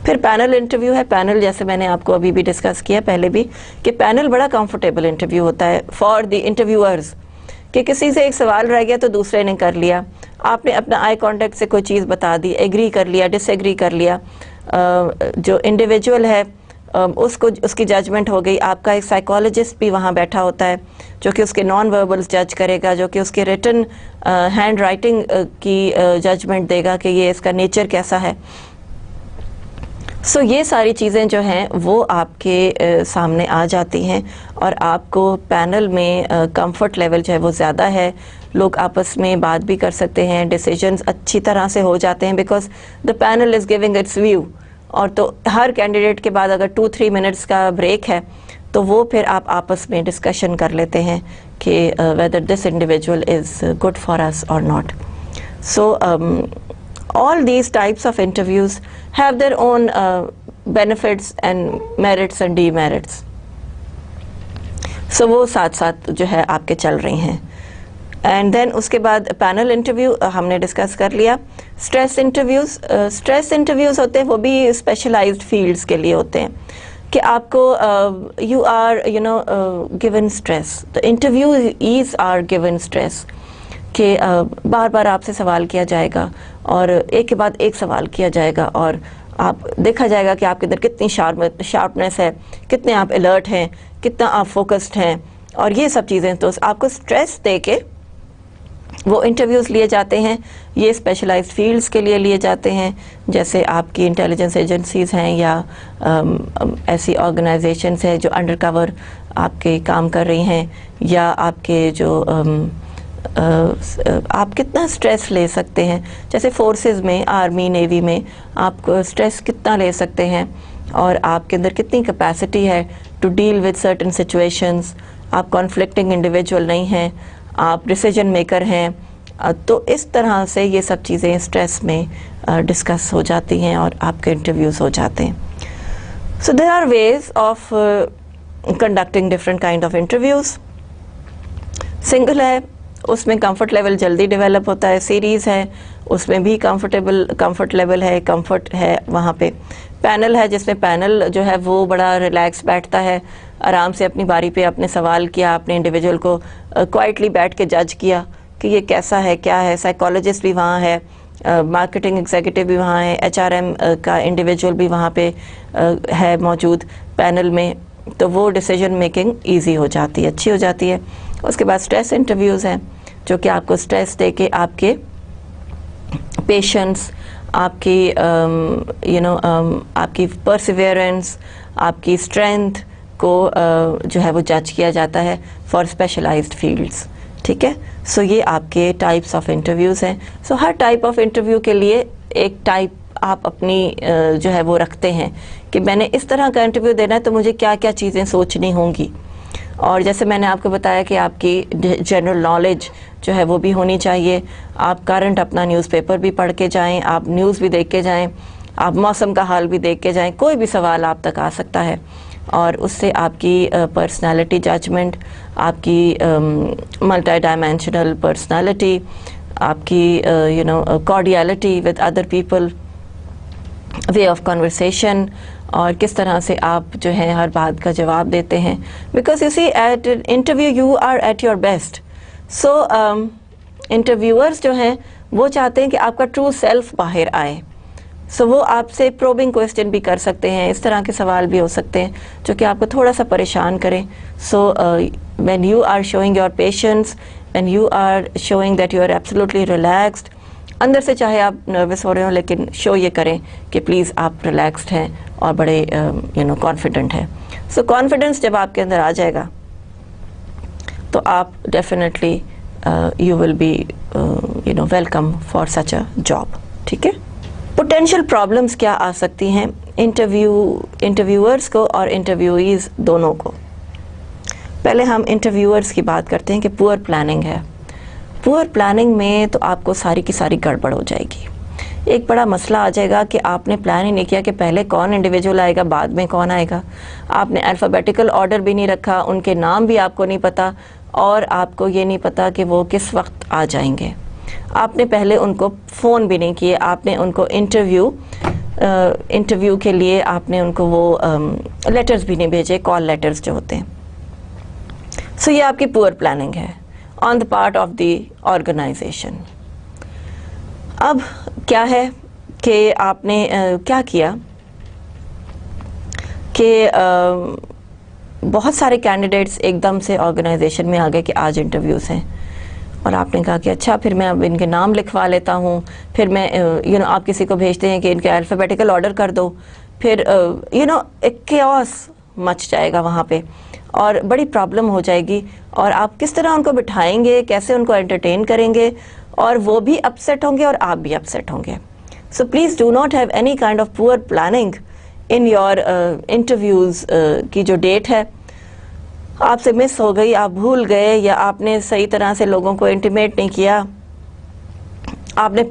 پھر پینل انٹرویو ہے. پینل جیسے میں نے آپ کو ابھی بھی ڈسکس کیا پہلے بھی, کہ پینل بڑا کمفرٹیبل انٹرویو ہوتا ہے فار دی انٹرویورز, کہ کسی سے ایک سوال رہ گیا تو دوسرے نے کر لیا, آپ نے اپنا آئی کانٹیکٹ سے کوئی چیز بتا دی, ایگری کر لیا, ڈس ایگری کر لیا, جو انڈیویجول ہے اس کی ججمنٹ ہو گئی. آپ کا ایک سائیکالوجسٹ بھی وہاں بیٹھا ہوتا ہے جو کہ اس کے نان وربلز جج کرے گا, جو کہ اس کے ریٹن ہینڈ رائٹنگ کی ججمنٹ دے گا کہ یہ اس کا نیچر کیسا ہے. سو یہ ساری چیزیں جو ہیں وہ آپ کے سامنے آ جاتی ہیں, اور آپ کو پینل میں کمفرٹ لیول جو ہے وہ زیادہ ہے. لوگ آپس میں بات بھی کر سکتے ہیں, ڈیسیجنز اچھی طرح سے ہو جاتے ہیں, because the panel is giving its view. اور تو ہر کینڈیڈیٹ کے بعد اگر 2-3 منٹس کا بریک ہے تو وہ پھر آپ آپس میں ڈسکشن کر لیتے ہیں کہ whether this individual is good for us or not. So all these types of interviews have their own benefits and merits and demerits. So وہ ساتھ ساتھ جو ہے آپ کے چل رہی ہیں. اینڈ دین اس کے بعد پینل انٹرویو ہم نے ڈسکس کر لیا. اسٹریس انٹرویوز ہوتے ہیں, وہ بھی اسپیشلائزڈ فیلڈس کے لیے ہوتے ہیں, کہ آپ کو you are given stress, the interviews are given stress, کہ بار بار آپ سے سوال کیا جائے گا, اور ایک کے بعد ایک سوال کیا جائے گا, اور آپ دیکھا جائے گا کہ آپ کے اندر کتنی شارپنیس ہے, کتنے آپ الرٹ ہیں, کتنا آپ فوکسڈ ہیں, اور یہ سب چیزیں. تو آپ کو اسٹریس دے کے وہ انٹرویوز لیے جاتے ہیں. یہ اسپیشلائزڈ فیلڈس کے لیے لیے جاتے ہیں, جیسے آپ کی انٹیلیجنس ایجنسیز ہیں, یا ایسی آرگنائزیشنز ہیں جو انڈر کور آپ کے کام کر رہی ہیں, یا آپ کے جو آپ کتنا اسٹریس لے سکتے ہیں. جیسے فورسز میں, آرمی نیوی میں آپ کو اسٹریس کتنا لے سکتے ہیں, اور آپ کے اندر کتنی کیپیسٹی ہے to deal with certain situations. آپ کانفلکٹنگ انڈیویجول نہیں ہیں, آپ ڈیسیجن میکر ہیں. تو اس طرح سے یہ سب چیزیں اسٹریس میں ڈسکس ہو جاتی ہیں, اور آپ کے انٹرویوز ہو جاتے ہیں. So there are ways of conducting different kind of interviews. Single ہے, اس میں کمفرٹ لیول جلدی ڈیولپ ہوتا ہے. سیریز ہے, اس میں بھی کمفرٹ لیول ہے, کمفرٹ ہے وہاں پہ. پینل ہے جس میں پینل جو ہے وہ بڑا ریلیکس بیٹھتا ہے, آرام سے اپنی باری پہ اپنے سوال کیا, اپنے انڈیویجول کو کوائٹلی بیٹھ کے جج کیا کہ یہ کیسا ہے کیا ہے. سائیکالوجسٹ بھی وہاں ہے, مارکیٹنگ ایگزیکٹو بھی وہاں ہے, HRM کا انڈیویجول بھی وہاں پہ ہے موجود پینل میں, تو وہ ڈیسیجن میکنگ ایزی ہو جاتی ہے, اچھی ہو جاتی ہے. اس کے بعد اسٹریس انٹرویوز ہیں جو کہ آپ کو اسٹریس دے کے آپ کے پیشنس, آپ کی آپ کی پرسیویرنس, آپ کی اسٹرینتھ کو جو ہے وہ جج کیا جاتا ہے فار اسپیشلائزڈ فیلڈس. ٹھیک ہے, سو یہ آپ کے ٹائپس آف انٹرویوز ہیں. سو ہر ٹائپ آف انٹرویو کے لیے ایک ٹائپ آپ اپنی جو ہے وہ رکھتے ہیں کہ میں نے اس طرح کا انٹرویو دینا ہے تو مجھے کیا کیا چیزیں سوچنی ہوں گی. اور جیسے میں نے آپ کو بتایا کہ آپ کی جنرل نالج جو ہے وہ بھی ہونی چاہیے. آپ کرنٹ اپنا نیوز پیپر بھی پڑھ کے جائیں, آپ نیوز بھی دیکھ کے جائیں, آپ موسم کا حال بھی دیکھ کے جائیں. کوئی بھی سوال آپ تک آ سکتا ہے اور اس سے آپ کی پرسنالٹی ججمنٹ, آپ کی ملٹی ڈائمینشنل پرسنالٹی, آپ کی cordiality with other people, way of conversation, اور کس طرح سے آپ جو ہے ہر بات کا جواب دیتے ہیں. Because you see at interview you are at your best. So interviewers جو ہیں وہ چاہتے ہیں کہ آپ کا ٹرو سیلف باہر آئے. سو وہ آپ سے پروبنگ کویسچن بھی کر سکتے ہیں, اس طرح کے سوال بھی ہو سکتے ہیں جو کہ آپ کو تھوڑا سا پریشان کریں. So when you are showing your patience, when you are showing that you are absolutely relaxed, اندر سے چاہے آپ نروس ہو رہے ہوں لیکن شو یہ کریں کہ پلیز آپ ریلیکسڈ ہیں اور بڑے کانفیڈنٹ ہیں. سو کانفیڈنس جب آپ کے اندر آ جائے گا تو آپ definitely you will be welcome for such a job. ٹھیک ہے, پوٹینشیل پرابلمس کیا آ سکتی ہیں انٹرویورز کو اور انٹرویویز دونوں کو. پہلے ہم انٹرویورز کی بات کرتے ہیں کہ پور پلاننگ ہے. پور پلاننگ میں تو آپ کو ساری کی ساری گڑبڑ ہو جائے گی. ایک بڑا مسئلہ آ جائے گا کہ آپ نے پلان ہی نہیں کیا کہ پہلے کون انڈیویجول آئے گا بعد میں کون آئے گا. آپ نے الفابیٹیکل آرڈر بھی نہیں رکھا, ان کے نام بھی آپ کو نہیں پتا, اور آپ کو یہ نہیں پتا کہ وہ کس وقت آ جائیں گے. آپ نے پہلے ان کو فون بھی نہیں کیے, آپ نے ان کو انٹرویو کے لیے آپ نے ان کو وہ لیٹرز بھی نہیں بھیجے, کال لیٹرز جو ہوتے ہیں. سو یہ آپ کی پور پلاننگ ہے on the part of the organisation. اب کیا ہے کہ آپ نے کیا کیا کہ بہت سارے کینڈیڈیٹس ایک دم سے آرگنائزیشن میں آ گئے کہ آج انٹرویوز ہیں, اور آپ نے کہا کہ اچھا پھر میں اب ان کے نام لکھوا لیتا ہوں, پھر میں آپ کسی کو بھیجتے ہیں کہ ان کے الفابیٹیکل آرڈر کر دو, پھر ایک کیوس مچ جائے گا وہاں پہ اور بڑی پرابلم ہو جائے گی. اور آپ کس طرح ان کو بٹھائیں گے, کیسے ان کو انٹرٹین کریں گے, اور وہ بھی اپسیٹ ہوں گے اور آپ بھی اپسیٹ ہوں گے. So please do not have any kind of poor planning in your interviews. کی جو ڈیٹ ہے آپ سے مس ہو گئی, آپ بھول گئے, یا آپ نے صحیح طرح سے لوگوں کو انٹیمیٹ نہیں کیا, آپ نے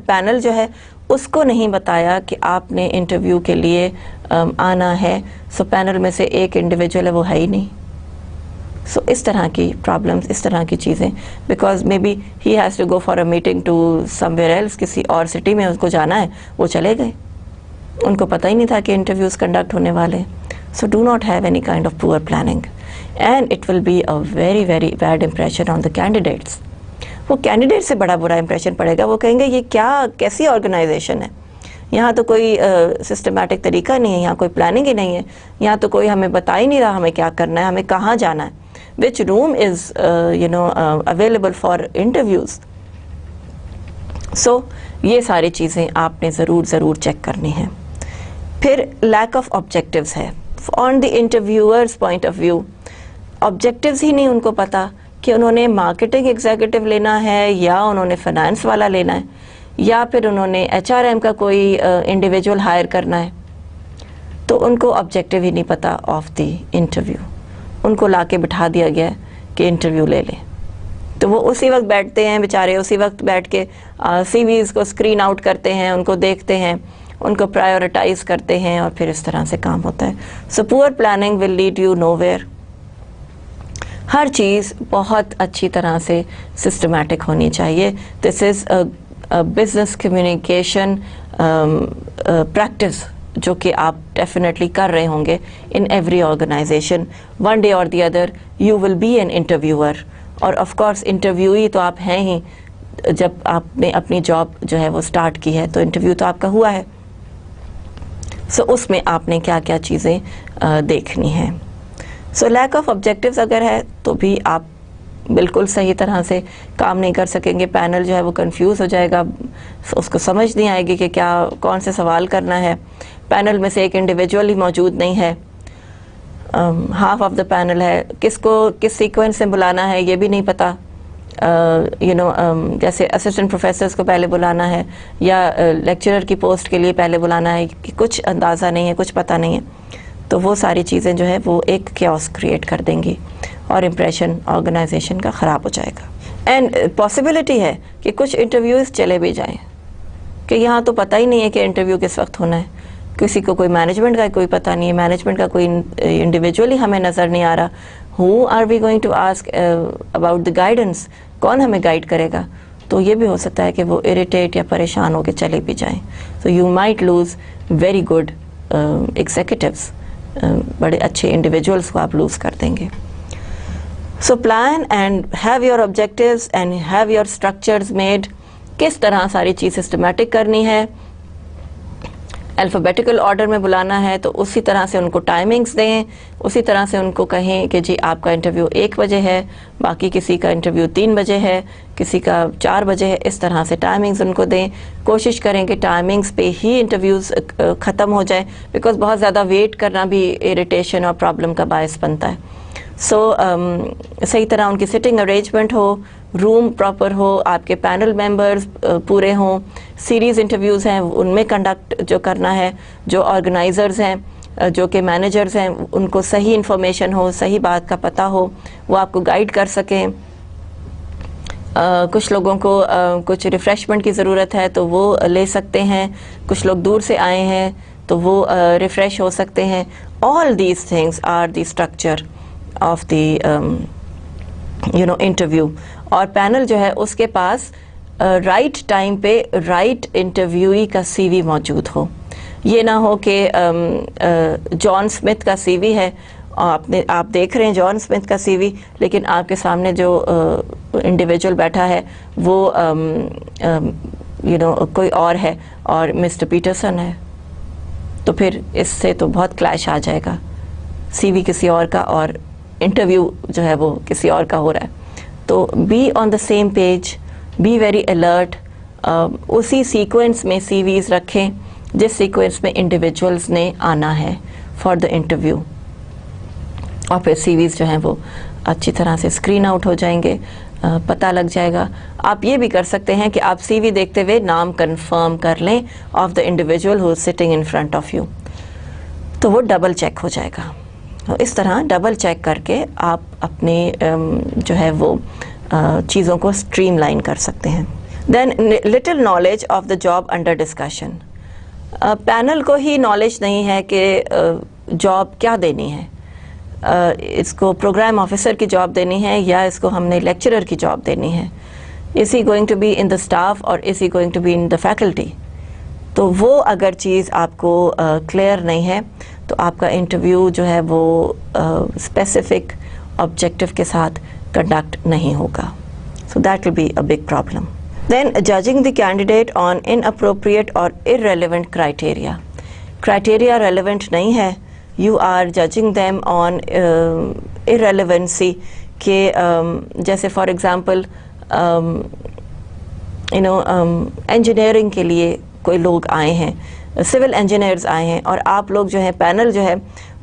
پینل جو ہے اس کو نہیں بتایا کہ آپ نے انٹرویو کے لیے آنا ہے. سو پینل میں سے ایک انڈیویجول ہے وہ ہے ہی نہیں. سو اس طرح کی پرابلمس, اس طرح کی چیزیں, because may be he has to go for a meeting to somewhere else, کسی اور سٹی میں اس کو جانا ہے, وہ چلے گئے, ان کو پتہ ہی نہیں تھا کہ انٹرویوز کنڈکٹ ہونے والے. So do not have any kind of poor planning and it will be a very very bad impression on the candidates. وہ کینڈیڈیٹ سے بڑا برا امپریشن پڑے گا. وہ کہیں گے یہ کیسی آرگنائزیشن ہے, یہاں تو کوئی سسٹمیٹک طریقہ نہیں ہے, یہاں کوئی پلاننگ ہی نہیں ہے, یہاں تو کوئی ہمیں بتا ہی نہیں رہا ہمیں کیا کرنا ہے, ہمیں کہاں جانا ہے, which room is available for interviews. So یہ ساری چیزیں آپ نے ضرور چیک کرنی ہیں. پھر لیک آف آبجیکٹیوز ہے آن دی interviewer's point of view. Objectives ہی نہیں ان کو پتا کہ انہوں نے مارکیٹنگ ایگزیکٹو لینا ہے, یا انہوں نے فائنانس والا لینا ہے, یا پھر انہوں نے HRM کا کوئی انڈیویجول ہائر کرنا ہے. تو ان کو آبجیکٹیو ہی نہیں پتا آف دی انٹرویو. ان کو لا کے بٹھا دیا گیا کہ انٹرویو لے لیں, تو وہ اسی وقت بیٹھتے ہیں بیچارے, اسی وقت بیٹھ کے سی ویز کو اسکرین آؤٹ کرتے ہیں, ان کو دیکھتے ہیں, ان کو پرائیورٹائز کرتے ہیں, اور پھر اس طرح سے کام ہوتا ہے. So poor planning will lead you know where. ہر چیز بہت اچھی طرح سے سسٹمیٹک ہونی چاہیے. This is business communication practice جو کہ آپ ڈیفینیٹلی کر رہے ہوں گے in every organisation. One day اور the other you will be an interviewer, اور آف کورس انٹرویوئی تو آپ ہیں ہی. جب آپ نے اپنی جاب جو ہے وہ سٹارٹ کی ہے تو انٹرویو تو آپ کا ہوا ہے. سو اس میں آپ نے کیا کیا چیزیں دیکھنی ہیں. سو لیک آف آبجیکٹیوز اگر ہے تو بھی آپ بالکل صحیح طرح سے کام نہیں کر سکیں گے. پینل جو ہے وہ کنفیوز ہو جائے گا, اس کو سمجھ نہیں آئے گی کہ کیا کون سے سوال کرنا ہے. پینل میں سے ایک انڈیویجول ہی موجود نہیں ہے, ہاف آف دا پینل ہے, کس کو کس سیکوینس میں بلانا ہے یہ بھی نہیں پتہ. جیسے اسسٹنٹ پروفیسرز کو پہلے بلانا ہے یا لیکچرر کی پوسٹ کے لیے پہلے بلانا ہے, کہ کچھ اندازہ نہیں ہے, کچھ پتہ نہیں ہے. تو وہ ساری چیزیں جو ہے وہ ایک کیوس کریٹ کر دیں گی اور امپریشن آرگنائزیشن کا خراب ہو جائے گا. اینڈ پاسبلٹی ہے کہ کچھ انٹرویوز چلے بھی جائیں, کہ یہاں تو پتہ ہی نہیں ہے کہ انٹرویو کس وقت ہونا ہے. کسی کو کوئی مینجمنٹ کا کوئی پتہ نہیں ہے, مینجمنٹ کا کوئی انڈیویجول ہی ہمیں نظر نہیں آ رہا. How are we going to ask about the guidance, کون ہمیں گائیڈ کرے گا. تو یہ بھی ہو سکتا ہے کہ وہ اریٹیٹ یا پریشان ہو کے چلے بھی جائیں. تو you might lose very good executives, بڑے اچھے انڈیویجولس کو آپ لوز کر دیں گے. So plan and have your objectives and have your structures made. کس طرح ساری چیز سسٹمیٹک کرنی ہے, الفابیٹیکل آرڈر میں بلانا ہے تو اسی طرح سے ان کو ٹائمنگز دیں, اسی طرح سے ان کو کہیں کہ جی آپ کا انٹرویو 1 بجے ہے, باقی کسی کا انٹرویو 3 بجے ہے, کسی کا 4 بجے ہے. اس طرح سے ٹائمنگز ان کو دیں. کوشش کریں کہ ٹائمنگز پہ ہی انٹرویوز ختم ہو جائیں, بیکاز بہت زیادہ ویٹ کرنا بھی اریٹیشن اور پرابلم کا باعث بنتا ہے. سو صحیح طرح ان کی سٹنگ ارینجمنٹ ہو, روم پراپر ہو, آپ کے پینل ممبرز پورے ہوں. سیریز انٹرویوز ہیں ان میں کنڈکٹ جو کرنا ہے, جو آرگنائزرز ہیں, جو کہ مینیجرز ہیں, ان کو صحیح انفارمیشن ہو, صحیح بات کا پتہ ہو, وہ آپ کو گائیڈ کر سکیں. کچھ لوگوں کو کچھ ریفریشمنٹ کی ضرورت ہے تو وہ لے سکتے ہیں, کچھ لوگ دور سے آئے ہیں تو وہ ریفریش ہو سکتے ہیں. All these things are the structure of the interview. اور پینل جو ہے اس کے پاس رائٹ ٹائم پہ رائٹ انٹرویوئی کا سی وی موجود ہو. یہ نہ ہو کہ جان اسمتھ کا سی وی ہے, آپ دیکھ رہے ہیں جان اسمتھ کا سی وی, لیکن آپ کے سامنے جو انڈیویجول بیٹھا ہے وہ کوئی اور ہے اور مسٹر پیٹرسن ہے. تو پھر اس سے تو بہت کلیش آ جائے گا. سی وی کسی اور کا اور انٹرویو جو ہے وہ کسی اور کا ہو رہا ہے. تو be on the same page, be very alert. اسی سیکوینس میں سی ویز رکھیں جس سیکوینس میں انڈیویجولز نے آنا ہے فار دا انٹرویو, اور پھر سی ویز جو ہیں وہ اچھی طرح سے اسکرین آؤٹ ہو جائیں گے, پتہ لگ جائے گا. آپ یہ بھی کر سکتے ہیں کہ آپ سی وی دیکھتے ہوئے نام کنفرم کر لیں of the individual who sitting in front of you, تو وہ ڈبل چیک ہو جائے گا. اس طرح ڈبل چیک کر کے آپ اپنی جو ہے وہ چیزوں کو اسٹریم لائن کر سکتے ہیں. Then little knowledge of the job under discussion. Panel کو ہی نالج نہیں ہے کہ جاب کیا دینی ہے, اس کو پروگرام آفیسر کی جاب دینی ہے یا اس کو ہم نے لیکچرر کی جاب دینی ہے. Is he going to be in the staff اور is he going to be in the faculty. تو وہ اگر چیز آپ کو کلیئر نہیں ہے تو آپ کا انٹرویو جو ہے وہ اسپیسیفک آبجیکٹو کے ساتھ کنڈکٹ نہیں ہوگا. So that will be a big problem. Then judging the candidate on inappropriate اور irrelevant کرائٹیریا. کرائٹیریا ریلیونٹ نہیں ہے, you are judging them on irrelevancy, کہ جیسے فار ایگزامپل انجینئرنگ کے لیے کوئی لوگ آئے ہیں, سول انجینئرز آئے ہیں, اور آپ لوگ جو ہیں پینل جو ہے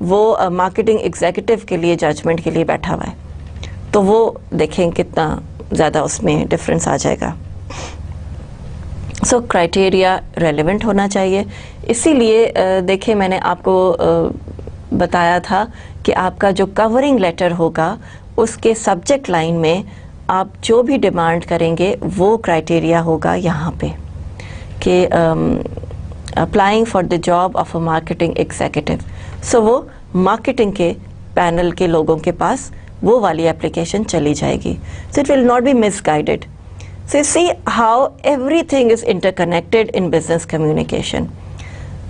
وہ مارکیٹنگ ایگزیکٹو کے لیے ججمنٹ کے لیے بیٹھا ہوا ہے. تو وہ دیکھیں کتنا زیادہ اس میں ڈفرینس آ جائے گا. سو کرائٹیریا ریلیونٹ ہونا چاہیے. اسی لیے دیکھیں میں نے آپ کو بتایا تھا کہ آپ کا جو کورنگ لیٹر ہوگا اس کے سبجیکٹ لائن میں آپ جو بھی ڈیمانڈ کریں گے وہ کرائٹیریا ہوگا یہاں پہ, کہ applying for the job of a marketing executive. سو وہ مارکیٹنگ کے پینل کے لوگوں کے پاس وہ والی اپلیکیشن چلی جائے گی. So it will not be misguided. So you see how everything is interconnected in business communication.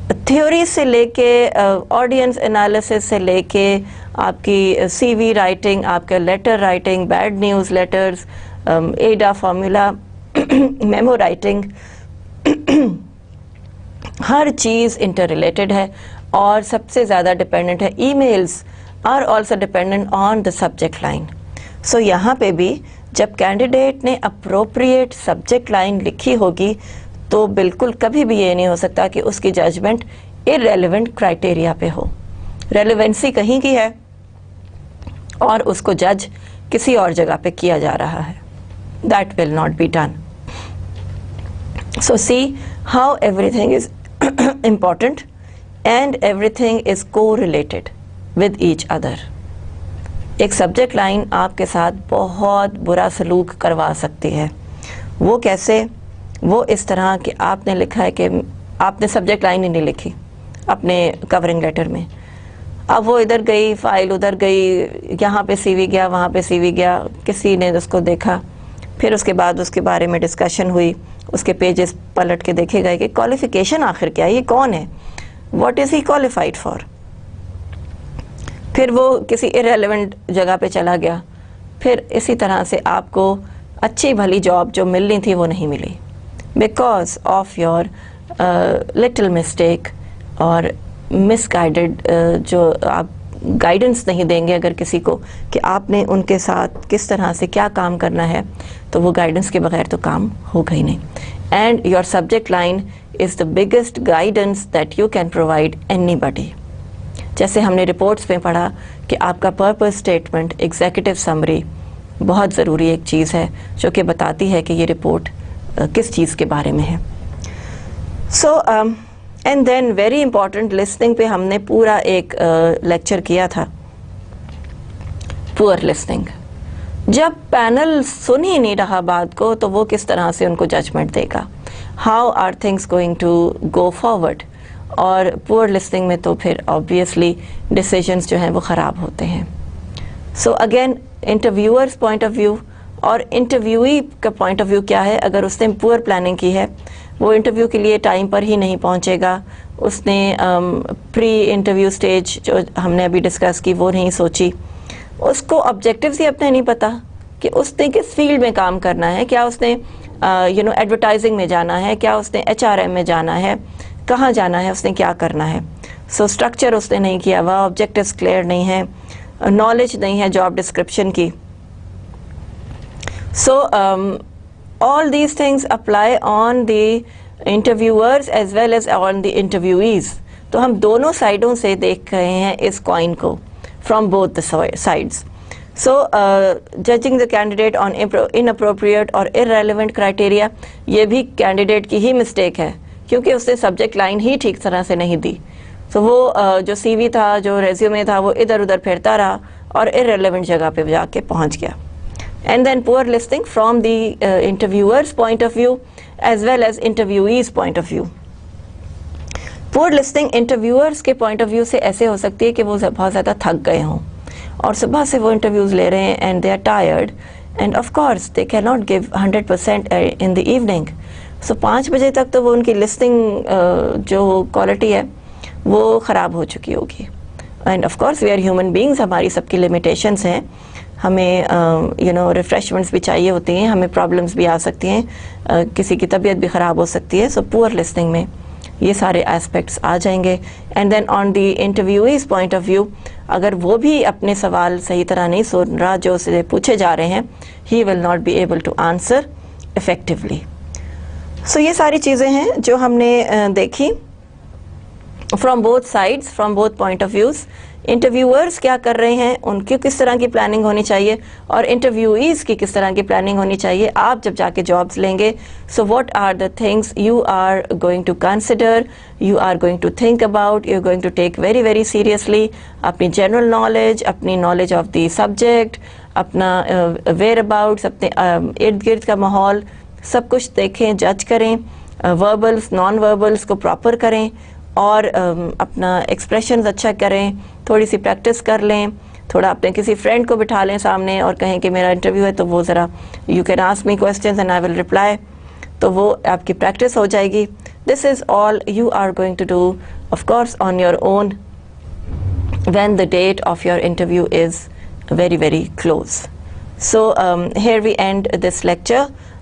Theory سے لے کے آڈینس انالیسس سے لے کے آپ کی سی وی رائٹنگ, آپ کا letter writing, bad news letters, AIDA formula, memo writing, ہر چیز انٹر ریلیٹڈ ہے اور سب سے زیادہ ڈپینڈنٹ ہے. Emails are also dependent on the subject line. سو یہاں پہ بھی جب کینڈیڈیٹ نے اپروپریٹ سبجیکٹ لائن لکھی ہوگی تو بالکل کبھی بھی یہ نہیں ہو سکتا کہ اس کی ججمنٹ irrelevant کرائٹیریا پہ ہو. ریلیونسی کہیں کی ہے اور اس کو جج کسی اور جگہ پہ کیا جا رہا ہے. That will not be done. So see how everything is important and everything is correlated with each other. ایک سبجیکٹ لائن آپ کے ساتھ بہت برا سلوک کروا سکتی ہے. وہ کیسے؟ وہ اس طرح کہ آپ نے لکھا ہے کہ آپ نے سبجیکٹ لائن ہی نہیں لکھی اپنے کورنگ لیٹر میں. اب وہ ادھر گئی فائل, ادھر گئی, یہاں پہ سی وی گیا, وہاں پہ سی وی گیا, کسی نے اس کو دیکھا, پھر اس کے بعد اس کے بارے میں ڈسکشن ہوئی, اس کے پیجز پلٹ کے دیکھے گئے کہ کوالیفیکیشن آخر کیا ہے, یہ کون ہے, what is he qualified for. پھر وہ کسی irrelevant جگہ پہ چلا گیا. پھر اسی طرح سے آپ کو اچھی بھلی جاب جو ملنی تھی وہ نہیں ملی because of your little mistake اور مس گائیڈڈ. جو آپ گائیڈنس نہیں دیں گے اگر کسی کو کہ آپ نے ان کے ساتھ کس طرح سے کیا کام کرنا ہے, تو وہ گائیڈنس کے بغیر تو کام ہوگا ہی نہیں. And your subject line is the biggest guidance that you can provide any body. جیسے ہم نے رپورٹس میں پڑھا کہ آپ کا پرپز اسٹیٹمنٹ, ایگزیکٹو سمری بہت ضروری ایک چیز ہے جو کہ بتاتی ہے کہ یہ رپورٹ کس چیز کے بارے میں ہے. So and then very important, listening پہ ہم نے پورا ایک لیکچر کیا تھا. پور لسننگ, جب پینل سن ہی نہیں رہا بات کو تو وہ کس طرح سے ان کو ججمنٹ دے گا, how are things going to go forward. اور پور لسننگ میں تو پھر آبویسلی ڈیسیجنس جو ہیں وہ خراب ہوتے ہیں. So again interviewers point of view اور انٹرویوئی کا پوائنٹ آف ویو کیا ہے. اگر اس نے پور پلاننگ کی ہے, وہ انٹرویو کے لیے ٹائم پر ہی نہیں پہنچے گا, اس نے پری انٹرویو سٹیج جو ہم نے ابھی ڈسکس کی وہ نہیں سوچی, اس کو آبجیکٹیوز ہی اپنے نہیں پتہ کہ اس نے کس فیلڈ میں کام کرنا ہے, کیا اس نے ایڈورٹائزنگ میں جانا ہے, کیا اس نے HRM میں جانا ہے, کہاں جانا ہے, اس نے کیا کرنا ہے. سو اسٹرکچر اس نے نہیں کیا ہوا, آبجیکٹیوز کلیئر نہیں ہیں, نالج نہیں ہے جاب ڈسکرپشن کی. سو all these things apply on the interviewers as well as on the interviewees. تو ہم دونوں سائڈوں سے دیکھ رہے ہیں اس کوائن کو, from both the sides. So judging the candidate on inappropriate or irrelevant criteria, یہ بھی کینڈیڈیٹ کی ہی مسٹیک ہے کیونکہ اس نے سبجیکٹ لائن ہی ٹھیک طرح سے نہیں دی. تو وہ جو سی وی تھا, جو ریزیومے تھا, وہ ادھر ادھر پھرتا رہا اور irrelevant جگہ پہ جا کے پہنچ گیا. And then poor listening from the interviewer's point of view as well as interviewee's point of view. Poor listening interviewers کے point of view سے ایسے ہو سکتی ہے کہ وہ بہت زیادہ تھک گئے ہوں اور صبح سے وہ انٹرویوز لے رہے ہیں and they are tired and of course they cannot give 100% in the evening. So 5 بجے تک تو وہ ان کی لسننگ جو کوالٹی ہے وہ خراب ہو چکی ہوگی. And of course we are human beings, ہماری سب کی لمیٹیشنس ہیں, ہمیں ریفریشمنٹس بھی چاہیے ہوتی ہیں, ہمیں پرابلمس بھی آ سکتی ہیں, کسی کی طبیعت بھی خراب ہو سکتی ہے. سو پور لسننگ میں یہ سارے اسپیکٹس آ جائیں گے. And then on the interviewee's point of view, اگر وہ بھی اپنے سوال صحیح طرح نہیں سن رہا جو اسے پوچھے جا رہے ہیں, he will not be able to answer effectively. سو یہ ساری چیزیں ہیں جو ہم نے دیکھی from both sides, from both point of views. Interviewers کیا کر رہے ہیں, ان کی کس طرح کی پلاننگ ہونی چاہیے, اور انٹرویوئیز کی کس طرح کی پلاننگ ہونی چاہیے آپ جب جا کے جابس لیں گے. So what are the things you are going to consider, you are going to think about, you are going to take very very seriously اپنی جنرل نالج, اپنی نالج آف دی سبجیکٹ, اپنا whereabouts, اپنے ارد گرد کا ماحول, سب کچھ دیکھیں, جج کریں, وربلس نان وربلس کو پراپر کریں, اور اپنا ایکسپریشنز اچھا کریں, تھوڑی سی پریکٹس کر لیں, تھوڑا اپنے کسی فرینڈ کو بٹھا لیں سامنے اور کہیں کہ میرا انٹرویو ہے تو وہ ذرا you can ask me questions and I will reply, تو وہ آپ کی پریکٹس ہو جائے گی. This is all you are going to do of course on your own when the date of your interview is very very close. So here we end this lecture.